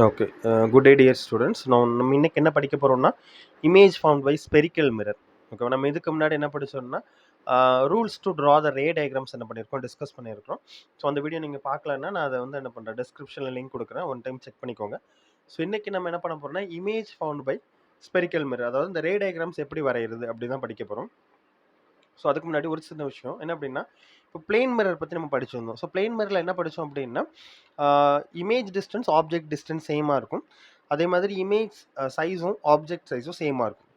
Okay. Good day dear students. நம்ம இன்னைக்கு என்ன படிக்க போகிறோம்னா image found by spherical mirror. Okay, நம்ம இதுக்கு முன்னாடி என்ன படித்தோம்னா rules to draw the ray diagrams என்ன பண்ணியிருக்கோம், டிஸ்கஸ் பண்ணியிருக்கோம். ஸோ அந்த வீடியோ நீங்கள் பார்க்கலன்னா நான் அதை வந்து என்ன பண்ணுறேன், டிஸ்கிரிப்ஷனில் லிங்க் கொடுக்குறேன், ஒன் டைம் செக் பண்ணிக்கோங்க. ஸோ இன்றைக்கி நம்ம என்ன பண்ண போகிறோம்னா image found by spherical mirror, அதாவது இந்த ரே டயக்ராம்ஸ் எப்படி வரைகிறது அப்படி தான் படிக்க போகிறோம். ஸோ அதுக்கு முன்னாடி ஒரு சின்ன விஷயம் என்ன அப்படின்னா, இப்போ பிளேன் மிரர் பற்றி நம்ம படிச்சிருந்தோம். ஸோ பிளேன் மிரரில் என்ன படித்தோம் அப்படின்னா இமேஜ் டிஸ்டன்ஸ் ஆப்ஜெக்ட் டிஸ்டன்ஸ் சேமாக இருக்கும். அதே மாதிரி இமேஜ் சைஸும் ஆப்ஜெக்ட் சைஸும் சேமாக இருக்கும்.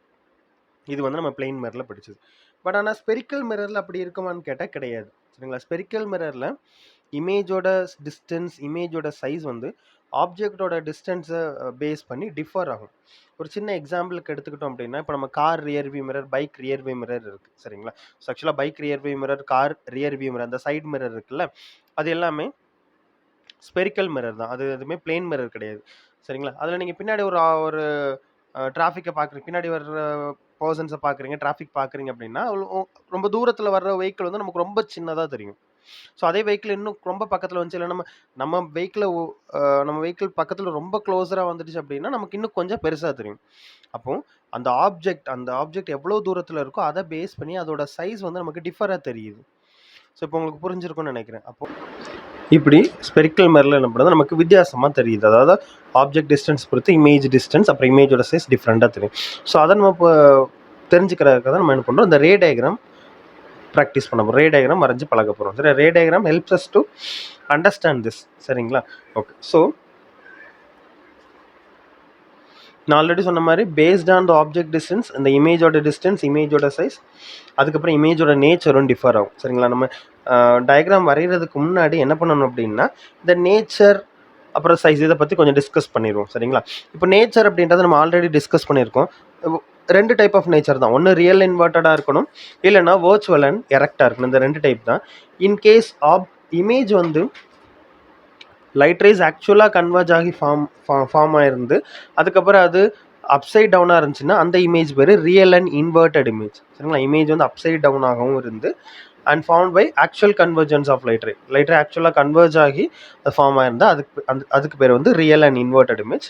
இது வந்து நம்ம பிளேன் மிரரில் படிச்சது. பட் ஆனால் ஸ்பெரிக்கல் மிரரில் அப்படி இருக்குமான்னு கேட்டால் கிடையாது. சரிங்களா? ஸ்பெரிக்கல் மிரரில் இமேஜோட டிஸ்டன்ஸ், இமேஜோட சைஸ் வந்து ஆப்ஜெக்டோட டிஸ்டன்ஸை பேஸ் பண்ணி டிஃபர் ஆகும். ஒரு சின்ன எக்ஸாம்பிளுக்கு எடுத்துக்கிட்டோம் அப்படின்னா, இப்போ நம்ம car rear view mirror, bike rear view mirror இருக்குது. சரிங்களா? ஸோ ஆக்சுவலாக bike rear view mirror, car rear view mirror, அந்த சைட் மிரர் இருக்குல்ல, அது எல்லாமே ஸ்பெரிக்கல் மிரர் தான். அது எதுவுமே பிளேன் மிரர் கிடையாது. சரிங்களா? அதில் நீங்கள் பின்னாடி ஒரு டிராஃபிக்கை பார்க்குறீங்க, பின்னாடி வர்ற பர்சன்ஸை பார்க்குறீங்க, டிராஃபிக் பார்க்குறீங்க அப்படின்னா ரொம்ப தூரத்தில் வர்ற வெஹிக்கிள் வந்து நமக்கு ரொம்ப சின்னதாக தெரியும். ஸோ அதே வெஹிக்கிள் இன்னும் ரொம்ப பக்கத்தில் வந்துச்சு, இல்லை நம்ம வெஹிக்கிள் பக்கத்தில் ரொம்ப க்ளோஸராக வந்துடுச்சு அப்படின்னா நமக்கு இன்னும் கொஞ்சம் பெருசாக தெரியும். அப்போ அந்த ஆப்ஜெக்ட் எவ்வளோ தூரத்தில் இருக்கோ அதை பேஸ் பண்ணி அதோட சைஸ் வந்து நமக்கு டிஃபராக தெரியுது. ஸோ இப்போ உங்களுக்கு புரிஞ்சிருக்கும்னு நினைக்கிறேன். அப்போ இப்படி ஸ்பெரிக்கல் மிரரில் என்ன பண்ணுறது, நமக்கு வித்தியாசமாக தெரியுது. அதாவது ஆப்ஜெக்ட் டிஸ்டன்ஸ் பொறுத்து இமேஜ் டிஸ்டன்ஸ், அப்புறம் இமேஜோட சைஸ் டிஃப்ரெண்ட்டாக தெரியும். ஸோ அதை நம்ம இப்போ தெரிஞ்சுக்கிறதுக்காக தான் நம்ம என்ன பண்ணுறோம், இந்த ரே டயக்ராம் ப்ராக்டிஸ் பண்ண போகிறோம். ரே டயக்ராம் வரைஞ்சி பழக போகிறோம். சரி, ray diagram helps us to understand this. சரிங்களா? ஓகே. ஸோ நான் ஆல்ரெடி சொன்ன மாதிரி based on the object distance, இந்த இமேஜோட டிஸ்டன்ஸ், இமேஜோட சைஸ், அதுக்கப்புறம் இமேஜோட நேச்சரும் டிஃபர் ஆகும். சரிங்களா? நம்ம டயக்ராம் வரைகிறதுக்கு முன்னாடி என்ன பண்ணணும் அப்படின்னா இந்த நேச்சர் அப்புறம் சைஸ் இதை பற்றி கொஞ்சம் டிஸ்கஸ் பண்ணிடுவோம். சரிங்களா? இப்போ நேச்சர் அப்படின்றத நம்ம ஆல்ரெடி டிஸ்கஸ் பண்ணியிருக்கோம். ரெண்டு டைப் ஆஃப் நேச்சர் தான். ஒன்று ரியல் இன்வெர்ட்டடாக இருக்கணும், இல்லைன்னா வர்ச்சுவல் அண்ட் எரெக்டாக இருக்கணும். இந்த ரெண்டு டைப் தான். இன்கேஸ் இமேஜ் வந்து லைட் ரேஸ் ஆக்சுவலாக கன்வர்ஜ் ஆகி ஃபார்ம் ஆயிருந்து அதுக்கப்புறம் அது அப்சைட் டவுனாக இருந்துச்சுன்னா அந்த இமேஜ் பேர் ரியல் அண்ட் இன்வெர்டட் இமேஜ். சரிங்களா? இமேஜ் வந்து அப்சைட் டவுனாகவும் இருந்து and found by actual convergence of light ray ஆக்சுவலாக கன்வர்ஜ் ஆகி அது ஃபார்ம் ஆயிருந்தால் அதுக்கு பேர் வந்து real and inverted image.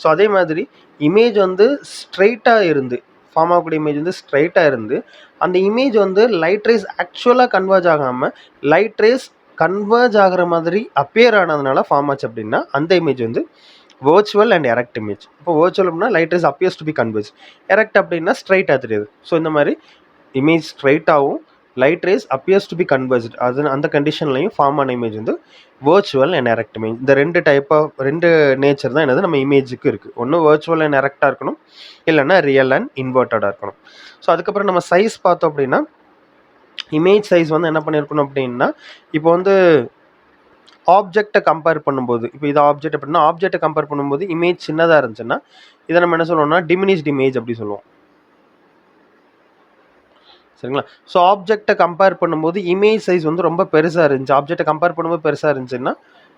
So அதே மாதிரி இமேஜ் வந்து ஸ்ட்ரைட்டாக இருந்து ஃபார்ம் ஆகக்கூடிய இமேஜ் வந்து ஸ்ட்ரைட்டாக இருந்து அந்த இமேஜ் வந்து லைட் ரேஸ் ஆக்சுவலாக கன்வர்ஜ் ஆகாமல் லைட் ரேஸ் கன்வர்ஜ் ஆகிற மாதிரி அப்பியர் ஆனதுனால ஃபார்ம் ஆச்சு அப்படின்னா அந்த இமேஜ் வந்து வர்ச்சுவல் அண்ட் எரெக்ட் இமேஜ். இப்போ வர்ச்சுவல் அப்படின்னா light rays appears to be converge, erect அப்படின்னா ஸ்ட்ரைட்டாக தெரியுது. ஸோ இந்த மாதிரி இமேஜ் ஸ்ட்ரைட்டாகவும் light rays appears to be converge, அது அந்த கண்டிஷன்லையும் ஃபார்ம் ஆன இமேஜ் வந்து வர்ச்சுவல் அண்ட் எரெக்ட் இமேஜ். இந்த ரெண்டு நேச்சர் தான் என்னது நம்ம இமேஜுக்கு இருக்குது. ஒன்று வர்ச்சுவல் அண்ட் எரெக்டாக இருக்கணும், இல்லைன்னா ரியல் அண்ட் இன்வெர்ட்டடாக இருக்கணும். ஸோ அதுக்கப்புறம் நம்ம சைஸ் பார்த்தோம் அப்படின்னா இமேஜ் சைஸ் வந்து என்ன பண்ணியிருக்கணும் அப்படின்னா, இப்போ வந்து ஆப்ஜெக்டை கம்பேர் பண்ணும்போது, இப்போ இது ஆப்ஜெக்ட் அப்படின்னா ஆப்ஜெக்டை கம்பேர் பண்ணும்போது இமேஜ் சின்னதாக இருந்துச்சுன்னா இதை நம்ம என்ன சொல்லுவோம்னா டிமினிஷ்ட் இமேஜ் அப்படி சொல்லுவோம். சரிங்களா? ஸோ ஆப்ஜெக்டை கம்பேர் பண்ணும்போது இமேஜ் சைஸ் வந்து ரொம்ப பெருசாக இருந்துச்சு, ஆப்ஜெக்டை கம்பேர் பண்ணும்போது பெருசாக இருந்துச்சுன்னா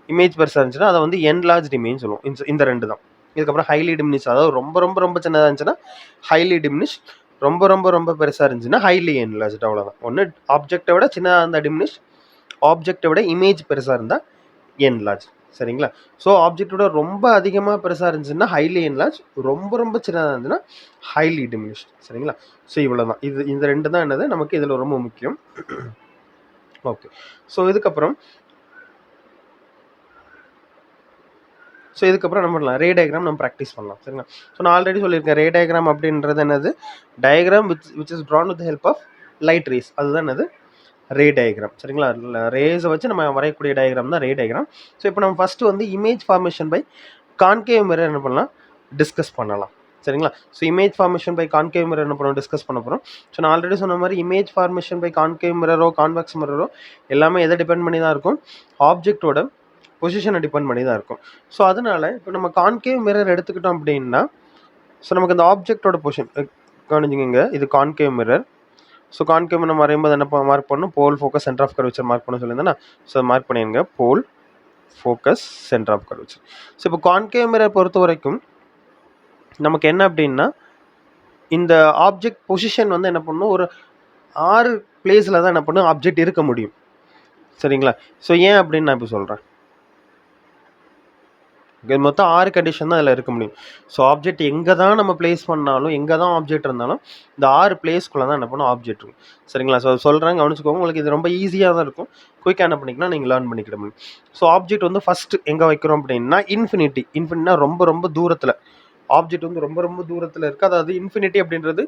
இமேஜ் பெருசாக இருந்துச்சுன்னா அதை வந்து என்லார்ஜ்ட் இமேஜ் சொல்லுவோம். இந்த ரெண்டு தான். இதுக்கப்புறம் ஹைலி டிமினிஷ், அதாவது ரொம்ப ரொம்ப ரொம்ப சின்னதாக இருந்துச்சுன்னா ஹைலி டிமினிஷ், ரொம்ப ரொம்ப ரொம்ப பெருசாக இருந்துச்சுன்னா ஹைலி என்லார்ஜ்ட். அவ்வளோதான். ஒன்று ஆப்ஜெக்டை விட சின்னதாக இருந்தால் டிமினிஷ், ஆப்ஜெக்டை விட இமேஜ் பெருசாக இருந்தால் என்லார்ஜ். சரிங்களா? ஸோ ஆப்ஜெக்டோட ரொம்ப அதிகமாக பெருசாக இருந்துச்சுன்னா ஹைலி என்லார்ஜ், ரொம்ப ரொம்ப சின்னதாக இருந்துச்சுன்னா ஹைலி டிமினிஷ். சரிங்களா? ஸோ இவ்வளோ தான். இந்த ரெண்டு தான் என்னது நமக்கு இதில் ரொம்ப முக்கியம். ஓகே. ஸோ இதுக்கப்புறம் நம்ம பண்ணலாம் ரே டயக்ராம் நம்ம ப்ராக்டிஸ் பண்ணலாம். சரிங்களா? ஸோ நான் ஆல்ரெடி சொல்லியிருக்கேன் ரே டயக்ராம் அப்படின்றது என்னது, diagram which is drawn with help of light rays, அதுதான் என்னது ரே டயக்ராம். சரிங்களா? ரேஸை வச்சு நம்ம வரையக்கூடிய டயக்ராம் தான் ரே டயக்ராம். ஸோ இப்போ நம்ம ஃபஸ்ட்டு வந்து image formation by concave mirror என்ன பண்ணலாம், டிஸ்கஸ் பண்ணலாம். சரிங்களா? So image formation by concave mirror என்ன பண்ணுவோம், டிஸ்கஸ் பண்ண போகிறோம். ஸோ நான் ஆல்ரெடி சொன்ன மாதிரி இமேஜ் ஃபார்மேஷன் பை கான்கேவ் மிரரோ கான்வெக்ஸ் மிரரோ எல்லாமே எதை டிபெண்ட் பண்ணி தான் இருக்கும், ஆப்ஜெக்டோட பொசிஷனை டிபெண்ட் பண்ணி தான் இருக்கும். ஸோ அதனால இப்போ நம்ம கான்கேவ் மிரர் எடுத்துக்கிட்டோம் அப்படின்னா, ஸோ நமக்கு இந்த ஆப்ஜெக்டோட பொசிஷன் கவனிச்சிங்க, இது கான்கேவ் மிரர். ஸோ கான்கேவ் நம்ம வரையும்போது என்ன மார்க் பண்ணணும், pole focus centre of curvature mark பண்ண சொல்லியிருந்தேன்னா, ஸோ மார்க் பண்ணிடுங்க pole focus centre of curvature. So இப்போ கான்கேவ் மிரர் பொறுத்த வரைக்கும் நமக்கு என்ன அப்படின்னா இந்த ஆப்ஜெக்ட் பொசிஷன் வந்து என்ன பண்ணணும், ஒரு 6 பிளேஸில் தான் என்ன பண்ணும் ஆப்ஜெக்ட் இருக்க முடியும். சரிங்களா? ஸோ ஏன் அப்படின்னு நான் இப்போ சொல்கிறேன். மொத்தம் 6 கண்டிஷன் தான் அதில் இருக்க முடியும். ஸோ ஆப்ஜெக்ட் எங்கே தான் நம்ம பிளேஸ் பண்ணாலும், எங்கே தான் ஆப்ஜெக்ட் இருந்தாலும் இந்த 6 பிளேஸ்க்குள்ளே தான் என்ன பண்ணும் ஆப்ஜெக்ட் இருக்கும். சரிங்களா? ஸோ சொல்கிறேன், கவனிச்சுக்கோங்க. உங்களுக்கு இது ரொம்ப ஈஸியாக தான் இருக்கும். குயிக்காக என்ன பண்ணிக்கலாம், நீங்கள் லேர்ன் பண்ணிக்கிட முடியும். ஸோ ஆப்ஜெக்ட் வந்து ஃபஸ்ட்டு எங்கே வைக்கிறோம் அப்படின்னா இன்ஃபினிட்டினா ரொம்ப ரொம்ப தூரத்தில். ஆப்ஜெக்ட் வந்து ரொம்ப ரொம்ப தூரத்தில் இருக்குது. அதாவது இன்ஃபினிட்டி அப்படின்றது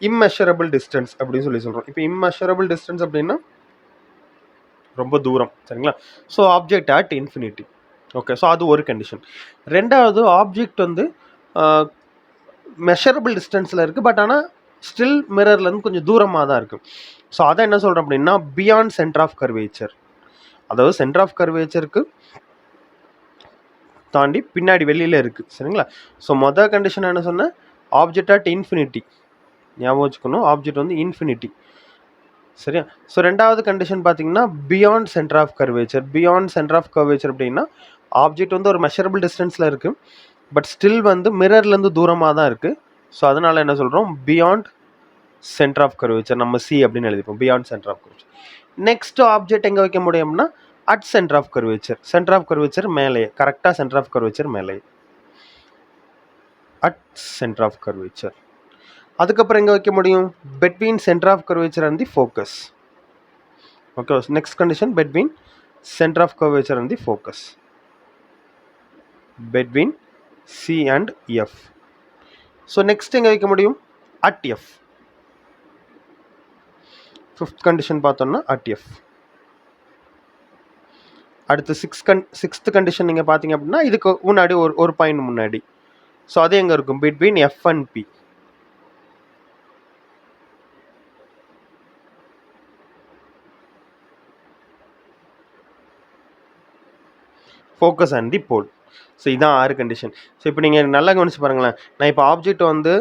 இம்மெஷரபிள் டிஸ்டன்ஸ் அப்படின்னு சொல்கிறோம். இப்போ இம்மெஷரபிள் டிஸ்டன்ஸ் அப்படின்னா ரொம்ப தூரம். சரிங்களா? So object at infinity. Okay, so அது ஒரு கண்டிஷன். ரெண்டாவது, ஆப்ஜெக்ட் வந்து மெஷரபிள் டிஸ்டன்ஸில் இருக்குது, பட் ஆனால் ஸ்டில் மிரர்லேருந்து கொஞ்சம் தூரமாக தான் இருக்குது. ஸோ அதை என்ன சொல்கிறோம் அப்படின்னா பியாண்ட் சென்டர் ஆஃப் கர்வேச்சர். அதாவது சென்டர் ஆஃப் கர்வேச்சருக்கு தாண்டி பின்னாடி வெளியில் இருக்குது. சரிங்களா? ஸோ மொதல் கண்டிஷன் என்ன சொன்னேன், ஆப்ஜெக்ட் அட் இன்ஃபினிட்டி. ஞாபகம் வச்சுக்கணும், ஆப்ஜெக்ட் வந்து இன்ஃபினிட்டி. சரியா? ஸோ ரெண்டாவது கண்டிஷன் பார்த்தீங்கன்னா beyond centre of curvature. Beyond centre of curvature அப்படின்னா ஆப்ஜெக்ட் வந்து ஒரு மெஷரபிள் டிஸ்டன்ஸில் இருக்குது, பட் ஸ்டில் வந்து மிரர்லேருந்து தூரமாக தான் இருக்குது. ஸோ அதனால் என்ன சொல்கிறோம், பியாண்ட் சென்டர் ஆஃப் கர்வேச்சர். நம்ம சி அப்படின்னு எழுதிப்போம், beyond centre of curvature. Next object எங்கே வைக்க முடியும்னா at centre of curvature. Centre of curvature மேலே, கரெக்டாக சென்டர் ஆஃப் கர்வேச்சர் மேலே, அட் சென்டர் ஆஃப் கர்வேச்சர். அதுக்கப்புறம் எங்கே வைக்க முடியும், between centre of curvature and the focus. Okay, next condition between centre of curvature and the focus, between C and F. So next எங்கே வைக்க முடியும், அட் எஃப். ஃபிஃப்த் கண்டிஷன் பார்த்தோம்னா at F. அடுத்து sixth condition நீங்கள் பார்த்தீங்க அப்படின்னா இதுக்கு முன்னாடி ஒரு பாயிண்ட் முன்னாடி. ஸோ அது எங்கே இருக்கும், between F and P. Focus and the pole. So இதான் 6 கண்டிஷன். ஸோ இப்போ நீங்கள் நல்லா கவனிச்சு பாருங்களேன். நான் இப்போ ஆப்ஜெக்ட் வந்து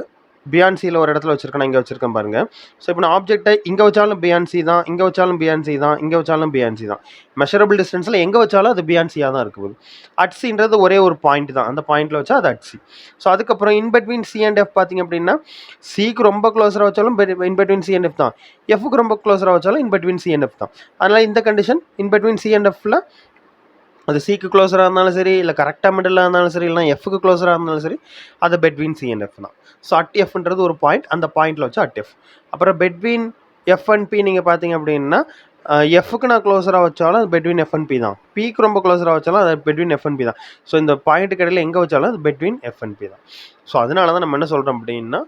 பியான்சியில் ஒரு இடத்துல வச்சுருக்கேன், இங்கே வச்சுருக்கேன் பாருங்கள். ஸோ இப்போ நான் ஆப்ஜெக்டை இங்கே வச்சாலும் பியான்சி தான், இங்கே வச்சாலும் பியான்சி தான், இங்கே வச்சாலும் பியான்சி தான். மெஷரபிள் டிஸ்டன்ஸில் எங்கே வச்சாலும் அது பியான்சியாக தான் இருக்குது. அட்சின்றது ஒரே ஒரு பாயிண்ட் தான், அந்த பாயிண்டில் வச்சா அது அட்சி. ஸோ அதுக்கப்புறம் இன்பிட்வீன் சி அண்ட் எஃப் பார்த்தீங்க அப்படின்னா சிக்கு ரொம்ப க்ளோஸராக வச்சாலும் இன்பிட்வீன் சி அண்ட் எஃப் தான், எஃப்க்கு ரொம்ப க்ளோஸராக வச்சாலும் இன்பிட்வீன் சி அண்ட் எஃப் தான். அதனால் இந்த கண்டிஷன் இன்பிட்வீன் சி அண்ட் எஃப்ல அது சிக்கு க்ளோஸராக இருந்தாலும் சரி, இல்லை கரெக்டாக மிடில் இருந்தாலும் சரி, இல்லைனா எஃப்க்கு க்ளோஸராக இருந்தாலும் சரி, அது பெட்வீன் சி அண்ட் எஃப் தான். ஸோ அட் எஃப்ன்றது ஒரு பாயிண்ட், அந்த பாயிண்டில் வச்சு அட் எஃப். அப்புறம் பெட்வீன் எஃப் அண்ட் பி நீங்கள் பார்த்தீங்க அப்படின்னா எஃப்க்கு நான் க்ளோஸராக வச்சாலும் அது பெட்வீன் எஃப் அண்ட் பி தான், பிக்கு ரொம்ப க்ளோஸராக வச்சாலும் அது பெட்வீன் எஃப் அண்ட் பி தான். ஸோ இந்த பாயிண்ட்டுக்கு இடையில் எங்கே வச்சாலும் அது பெட்வீன் எஃப் அண்ட் பி தான். ஸோ அதனால தான் நம்ம என்ன சொல்கிறோம் அப்படின்னா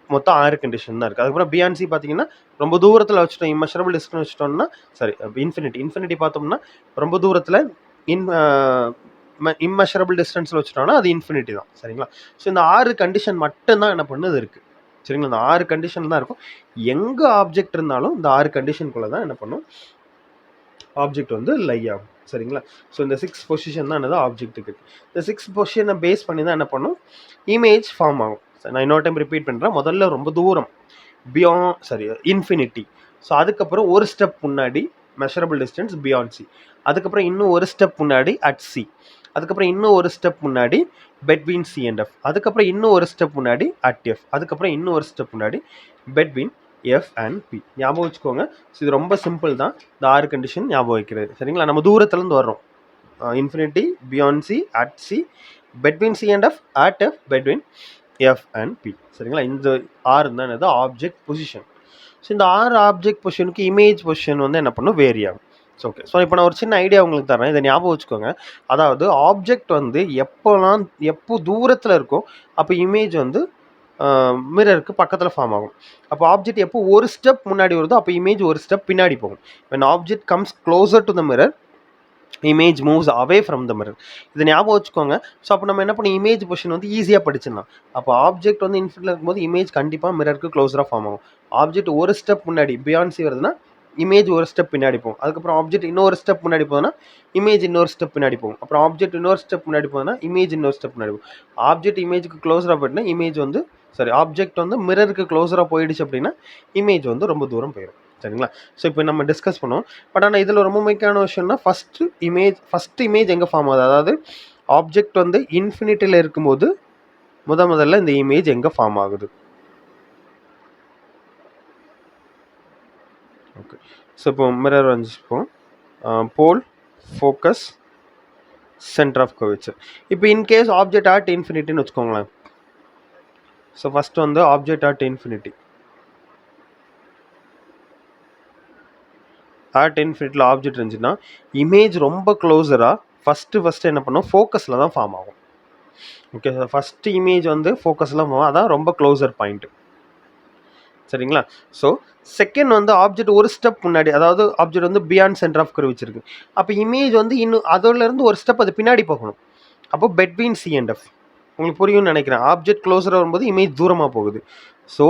மொத்தம் 6 கண்டிஷன் தான் இருக்குது. அதுக்கப்புறம் பியான்சி பார்த்தீங்கன்னா ரொம்ப தூரத்தில் வச்சுட்டோம், இம்மெஷரபிள் டிஸ்டன்ஸ் வச்சுட்டோம்னா சரி, இன்ஃபினிட்டி பார்த்தோம்னா ரொம்ப தூரத்தில் இம்மெஷரபிள் டிஸ்டன்ஸில் வச்சுட்டோம்னா அது இன்ஃபினிட்டி தான். சரிங்களா? ஸோ இந்த 6 கண்டிஷன் மட்டும்தான் என்ன பண்ணுது இருக்குது. சரிங்களா? இந்த 6 கண்டிஷன் தான் இருக்கும். எங்கே ஆப்ஜெக்ட் இருந்தாலும் இந்த 6 கண்டிஷனுக்குள்ளே தான் என்ன பண்ணும், ஆப்ஜெக்ட் வந்து லை ஆகும். சரிங்களா? ஸோ இந்த 6 பொசிஷன் தான் என்னது ஆப்ஜெக்ட்டுக்கு. இந்த 6 பொசிஷனை பேஸ் பண்ணி தான் என்ன பண்ணும், இமேஜ் ஃபார்ம் ஆகும். நான் இன்னொரு டைம் ரிப்பீட் பண்ணுறேன். முதல்ல ரொம்ப தூரம், இன்ஃபினிட்டி. ஸோ அதுக்கப்புறம் ஒரு ஸ்டெப் முன்னாடி மெஷரபிள் டிஸ்டன்ஸ் பியாண்ட் சி. அதுக்கப்புறம் இன்னும் ஒரு ஸ்டெப் முன்னாடி அட் சி. அதுக்கப்புறம் இன்னும் ஒரு ஸ்டெப் முன்னாடி பெட்வீன் சி அண்ட் எஃப். அதுக்கப்புறம் இன்னும் ஒரு ஸ்டெப் முன்னாடி அட் எஃப். அதுக்கப்புறம் இன்னும் ஒரு ஸ்டெப் முன்னாடி பெட்வீன் எஃப் அண்ட் பி. ஞாபகம் வச்சுக்கோங்க. ஸோ இது ரொம்ப சிம்பிள் தான், இந்த 6 கண்டிஷன் ஞாபகம் வைக்கிறது. சரிங்களா? நம்ம தூரத்துலேருந்து வர்றோம், infinity, beyond C, at C, between C and F, at F, between F and P. சரிங்களா? இந்த 6 தான் என்னது ஆப்ஜெக்ட் பொசிஷன். ஸோ இந்த 6 ஆப்ஜெக்ட் பொசிஷனுக்கு இமேஜ் பொசிஷன் வந்து என்ன பண்ணும், வேரி ஆகும். ஸோ ஓகே, ஸோ இப்போ நான் ஒரு சின்ன ஐடியா உங்களுக்கு தரேன், இதை ஞாபகம் வச்சுக்கோங்க. அதாவது ஆப்ஜெக்ட் வந்து எப்போ தூரத்தில் இருக்கோ அப்போ இமேஜ் வந்து மிரருக்கு பக்கத்தில் ஃபார்ம் ஆகும். அப்போ ஆப்ஜெக்ட் எப்போ ஒரு ஸ்டெப் முன்னாடி வருதோ அப்போ இமேஜ் ஒரு ஸ்டெப் பின்னாடி போகும். when object comes closer to the mirror image moves away from the mirror. இதை ஞாபகம் வச்சுக்கோங்க. ஸோ அப்போ நம்ம என்ன பண்ணோம், இமேஜ் பொசிஷன் வந்து ஈஸியாக படிச்சிடலாம். அப்போ ஆப்ஜெக்ட் வந்து இன்ஃபினிட்டில் இருக்கும்போது இமேஜ் கண்டிப்பாக மிரருக்கு க்ளோஸராக ஃபார்ம் ஆகும். ஆப்ஜெக்ட் ஒரு ஸ்டெப் முன்னாடி பியாண்ட் சி வருதுன்னா இமேஜ் ஒரு ஸ்டெப் பின்னாடி போகும். அதுக்கப்புறம் ஆப்ஜெக்ட் இன்னொரு ஸ்டெப் முன்னாடி போகுதுன்னா இமேஜ் இன்னொரு ஸ்டெப் பின்னாடி போகும். அப்புறம் ஆப்ஜெக்ட் இன்னொரு ஸ்டெப் முன்னாடி போகுதுன்னா இமேஜ் இன்னொரு ஸ்டெப் முன்னாடி போகும். ஆப்ஜெக்ட் இமேஜுக்கு க்ளோஸராக போயிட்டுனா இமேஜ் வந்து ஆப்ஜெக்ட் வந்து மிரருக்கு க்ளோஸராக போயிடுச்சு அப்படின்னா இமேஜ் வந்து ரொம்ப தூரம் போயிடும். சரிங்களா? ஸோ இப்போ நம்ம டிஸ்கஸ் பண்ணுவோம். பட் ஆனால் இதில் ரொம்ப முக்கியமான விஷயம்னா ஃபஸ்ட்டு இமேஜ் எங்கே ஃபார்ம் ஆகுது, அதாவது ஆப்ஜெக்ட் வந்து இன்ஃபினிட்டியில் இருக்கும்போது முதல்ல இந்த இமேஜ் எங்கே ஃபார்ம் ஆகுது. ஓகே, ஸோ இப்போ மிரர் வரைஞ்சிப்போம். Pole, focus, centre of curvature. இப்போ இன்கேஸ் ஆப்ஜெக்ட் அட் இன்ஃபினிட்டின்னு வச்சுக்கோங்களேன். ஸோ ஃபஸ்ட்டு வந்து ஆப்ஜெக்ட் அட் இன்ஃபினிட்டி. அட் இன்ஃபினிட்டியில் ஆப்ஜெக்ட் இருந்துச்சுன்னா இமேஜ் ரொம்ப க்ளோஸராக ஃபஸ்ட்டு என்ன பண்ணும், ஃபோக்கஸில் தான் ஃபார்ம் ஆகும். ஓகே சார், ஃபஸ்ட்டு இமேஜ் வந்து ஃபோக்கஸில் ஃபார்ம் அதான் ரொம்ப க்ளோஸர் பாயிண்ட்டு. சரிங்களா? ஸோ செகண்ட் வந்து ஆப்ஜெக்ட் ஒரு ஸ்டெப் முன்னாடி, அதாவது ஆப்ஜெக்ட் வந்து பியாண்ட் சென்டர் ஆஃப் கர்வ் வச்சிருக்கு. அப்போ இமேஜ் வந்து இன்னும் அதோடலேருந்து ஒரு ஸ்டெப் அது பின்னாடி போகணும். அப்போ பெட்வீன் சி அண்ட் எஃப். உங்களுக்கு புரியும்னு நினைக்கிறேன். ஆப்ஜெக்ட் க்ளோஸராக வரும்போது இமேஜ் தூரமாக போகுது. ஸோ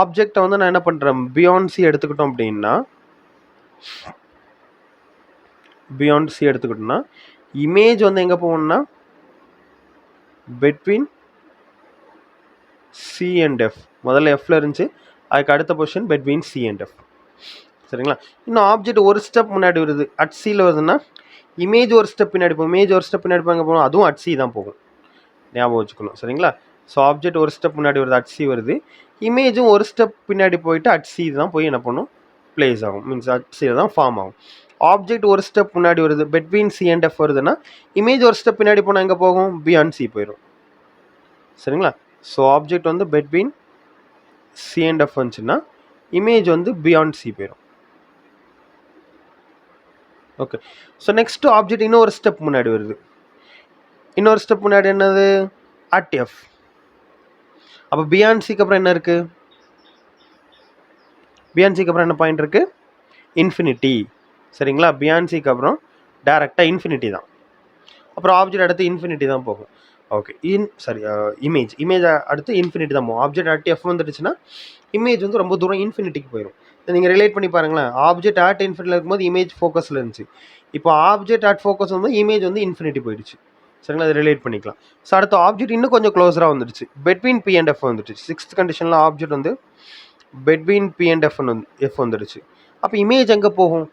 ஆப்ஜெக்டை வந்து நான் என்ன பண்ணுறேன், பியாண்ட் சி எடுத்துக்கிட்டோம் அப்படின்னா, பியாண்ட் சி எடுத்துக்கிட்டோம்னா இமேஜ் வந்து எங்கே போகணும்னா பெட்வீன் சி அண்ட் எஃப். முதல்ல எஃப்ல இருந்துச்சு, அதுக்கு அடுத்த position between C and F. சரிங்களா? இன்னும் ஆப்ஜெக்ட் ஒரு ஸ்டெப் முன்னாடி வருது, அட் சியில் வருதுன்னா இமேஜ் ஒரு ஸ்டெப் பின்னாடி போகும். இமேஜ் ஒரு ஸ்டெப் பின்னாடி போங்க போகணும், அதுவும் அட் சி தான் போகும். ஞாபகம் வச்சுக்கணும். சரிங்களா? ஸோ ஆப்ஜெக்ட் ஒரு ஸ்டெப் முன்னாடி வருது, அட் சி வருது. இமேஜும் ஒரு ஸ்டெப் பின்னாடி போயிட்டு அட் சி தான் போய் என்ன பண்ணும், பிளேஸ் ஆகும். மீன்ஸ் அட் சியில் தான் ஃபார்ம் ஆகும். ஆப்ஜெக்ட் ஒரு ஸ்டெப் முன்னாடி வருது, பெட்வீன் சி அண்ட் எஃப் வருதுன்னா இமேஜ் ஒரு ஸ்டெப் பின்னாடி போனால் எங்கே போகும், பியாண்ட் சி போயிடும். சரிங்களா? ஸோ ஆப்ஜெக்ட் வந்து பெட்வீன் சி அண்ட் எஃப் வந்துச்சுன்னா இமேஜ் வந்து பியாண்ட் சி போயிடும். ஓகே. ஸோ நெக்ஸ்ட் ஆப்ஜெக்ட் இன்னொரு ஸ்டெப் முன்னாடி வருது. இன்னொரு ஸ்டெப் முன்னாடி என்னது, அட் எஃப். அப்போ பியாண்ட் சிக்கு அப்புறம் என்ன இருக்குது, பியாண்ட் சிக்கு அப்புறம் என்ன பாயிண்ட் இருக்குது, இன்ஃபினிட்டி. சரிங்களா? பியாண்ட் சிக்கு அப்புறம் டேரெக்டாக இன்ஃபினிட்டி தான். அப்புறம் ஆப்ஜெக்ட் அடுத்து இன்ஃபினிட்டி தான் போகும். ஓகே. இமேஜ் அடுத்து இன்ஃபினிட்டி தான் போகும். ஆப்ஜெக்ட் அட் எஃப் வந்துடுச்சுன்னா இமேஜ் வந்து ரொம்ப தூரம் இன்ஃபினிட்டிக்கு போயிடும். நீங்கள் ரிலேட் பண்ணி பாருங்களேன். ஆப்ஜெக்ட் அட் இன்ஃபினிட்டியில் இருக்கும்போது இமேஜ் ஃபோக்கஸில் இருந்துச்சு. இப்போ ஆப்ஜெக்ட் அட் ஃபோக்கஸ் வந்து இமேஜ் வந்து இன்ஃபினிட்டி போயிடுச்சு. சரிங்களா? அதை ரிலேட் பண்ணிக்கலாம். ஸோ அடுத்த ஆப்ஜெக்ட் இன்னும் கொஞ்சம் க்ளோஸராக வந்துடுச்சு, பெட்வீன் பி அண்ட் எஃப் வந்துடுச்சு. சிக்ஸ்த் கண்டிஷனில் ஆப்ஜெக்ட் வந்து பெட்வீன் பி அண்ட் எஃப் வந்துடுச்சு. அப்போ இமேஜ் எங்கே போகும்,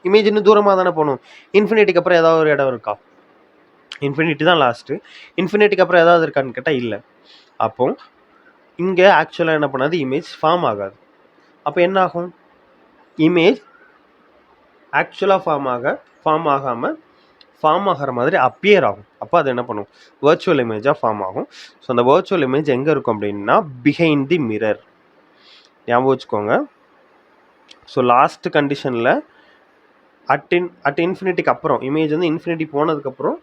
இமேஜ் இன்னும் தூரமாக தானே போகணும். இன்ஃபினிட்டிக்கு அப்புறம் ஏதாவது ஒரு இடம் இருக்கா, இன்ஃபினிட்டி தான் லாஸ்ட்டு. இன்ஃபினிட்டிக்கு அப்புறம் ஏதாவது இருக்கான்னு கேட்டால் இல்லை. அப்போ இங்கே ஆக்சுவலாக என்ன பண்ணாது, இமேஜ் ஃபார்ம் ஆகாது. அப்போ என்ன ஆகும், இமேஜ் ஆக்சுவலாக ஃபார்ம் ஆகாமல் ஃபார்ம் ஆகிற மாதிரி அப்பியர் ஆகும். அப்போ அது என்ன பண்ணும், வர்ச்சுவல் இமேஜாக ஃபார்ம் ஆகும். ஸோ அந்த வர்ச்சுவல் இமேஜ் எங்கே இருக்கும் அப்படின்னா பிஹைண்ட் தி மிரர். ஞாபகம் வச்சுக்கோங்க. ஸோ லாஸ்ட் கண்டிஷனில் அட் இன்ஃபினிட்டிக்கு அப்புறம் இமேஜ் வந்து இன்ஃபினிட்டி போனதுக்கப்புறம்,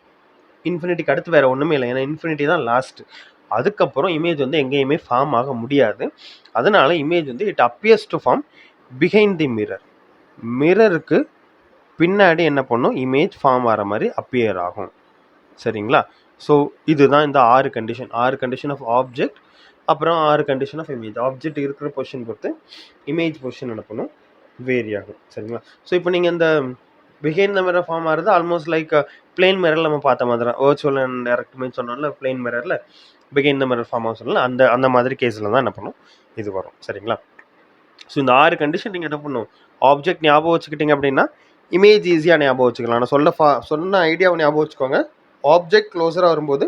இன்ஃபினிட்டிக்கு அடுத்து வேறு ஒன்றுமே இல்லை, ஏன்னா இன்ஃபினிட்டி தான் லாஸ்ட்டு. அதுக்கப்புறம் இமேஜ் வந்து எங்கேயுமே ஃபார்ம் ஆக முடியாது. அதனால இமேஜ் வந்து it appears to form behind the mirror. மிரருக்கு பின்னாடி என்ன பண்ணும், இமேஜ் ஃபார்ம் ஆகிற மாதிரி அப்பியர் ஆகும். சரிங்களா? ஸோ இதுதான் இந்த 6 கண்டிஷன் ஆஃப் ஆப்ஜெக்ட், அப்புறம் 6 கண்டிஷன் ஆஃப் இமேஜ். ஆப்ஜெக்ட் இருக்கிற பொசிஷன் பொறுத்து இமேஜ் பொசிஷன் என்ன பண்ணும், வேரி ஆகும். சரிங்களா? ஸோ இப்போ நீங்கள் இந்த பிஹைண்ட் த மிரர் ஃபார்ம் ஆகிறது ஆல்மோஸ்ட் லைக் பிளெயின் மிரரில் நம்ம பார்த்த மாதிரி தான். வர்ச்சுவல் அண்ட் டைரக்ட் இமேஜ் சொன்னால பிளெயின் மிரரில் பிஹைண்ட் த மிரர் ஃபார்ம் ஆகும் சொல்லலாம். அந்த மாதிரி கேஸில் தான் என்ன பண்ணும், இது வரும். சரிங்களா? ஸோ இந்த 6 கண்டிஷன் நீங்கள் என்ன பண்ணும், ஆப்ஜெக்ட் ஞாபகம் வச்சுக்கிட்டீங்க அப்படின்னா இமேஜ் ஈஸியாக ஞாபகம் வச்சுக்கலாம். நான் சொன்ன ஐடியாவை ஞாபகம் வச்சுக்கோங்க. ஆப்ஜெக்ட் க்ளோஸராக வரும்போது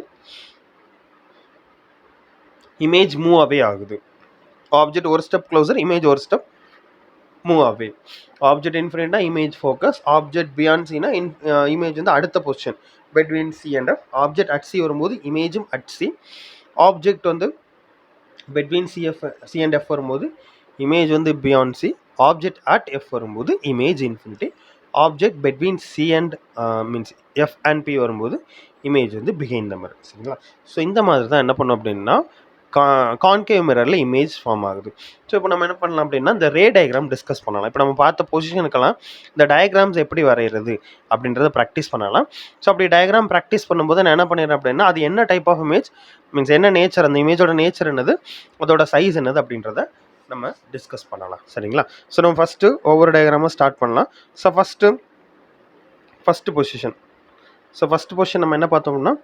இமேஜ் மூவ் அவே ஆகுது. ஆப்ஜெக்ட் ஒரு ஸ்டெப் க்ளோசர், இமேஜ் ஒரு ஸ்டெப் மூவ் அவே. ஆப்ஜெக்ட் இன்ஃபினிட்னா இமேஜ் ஃபோக்கஸ். ஆப்ஜெக்ட் பியாண்ட் சினா இமேஜ் வந்து அடுத்த position between C and F. Object at C வரும்போது இமேஜும் அட் சி. ஆப்ஜெக்ட் வந்து பெட்வீன் சி அண்ட் எஃப் வரும்போது இமேஜ் வந்து beyond C. Object at F வரும்போது image infinity. Object between C and means F and P வரும்போது image வந்து behind the mirror. சரிங்களா? So இந்த மாதிரி தான் என்ன பண்ணோம் அப்படின்னா கான்கேவ் மிரரில் இமேஜ் ஃபார்ம் ஆகுது. ஸோ இப்போ நம்ம என்ன பண்ணலாம் அப்படின்னா இந்த ரே டயக்ராம் டிஸ்கஸ் பண்ணலாம். இப்போ நம்ம பார்த்த பொசிஷனுக்கெல்லாம் இந்த டயக்ராம்ஸ் எப்படி வரைகிறது அப்படின்றத ப்ராக்டிஸ் பண்ணலாம். ஸோ அப்படி டயக்ராம் ப்ராக்டிஸ் பண்ணும்போது நான் என்ன பண்ணிடுறேன் அப்படின்னா அது என்ன டைப் ஆஃப் இமேஜ், மீன்ஸ் என்ன நேச்சர், அந்த இமேஜோட நேச்சர் என்னது, அதோட சைஸ் என்னது அப்படின்றத நம்ம டிஸ்கஸ் பண்ணலாம். சரிங்களா? ஸோ நம்ம ஃபஸ்ட்டு ஒவ்வொரு டயக்ராமும் ஸ்டார்ட் பண்ணலாம். So first position. So first position நம்ம என்ன பார்த்தோம்னா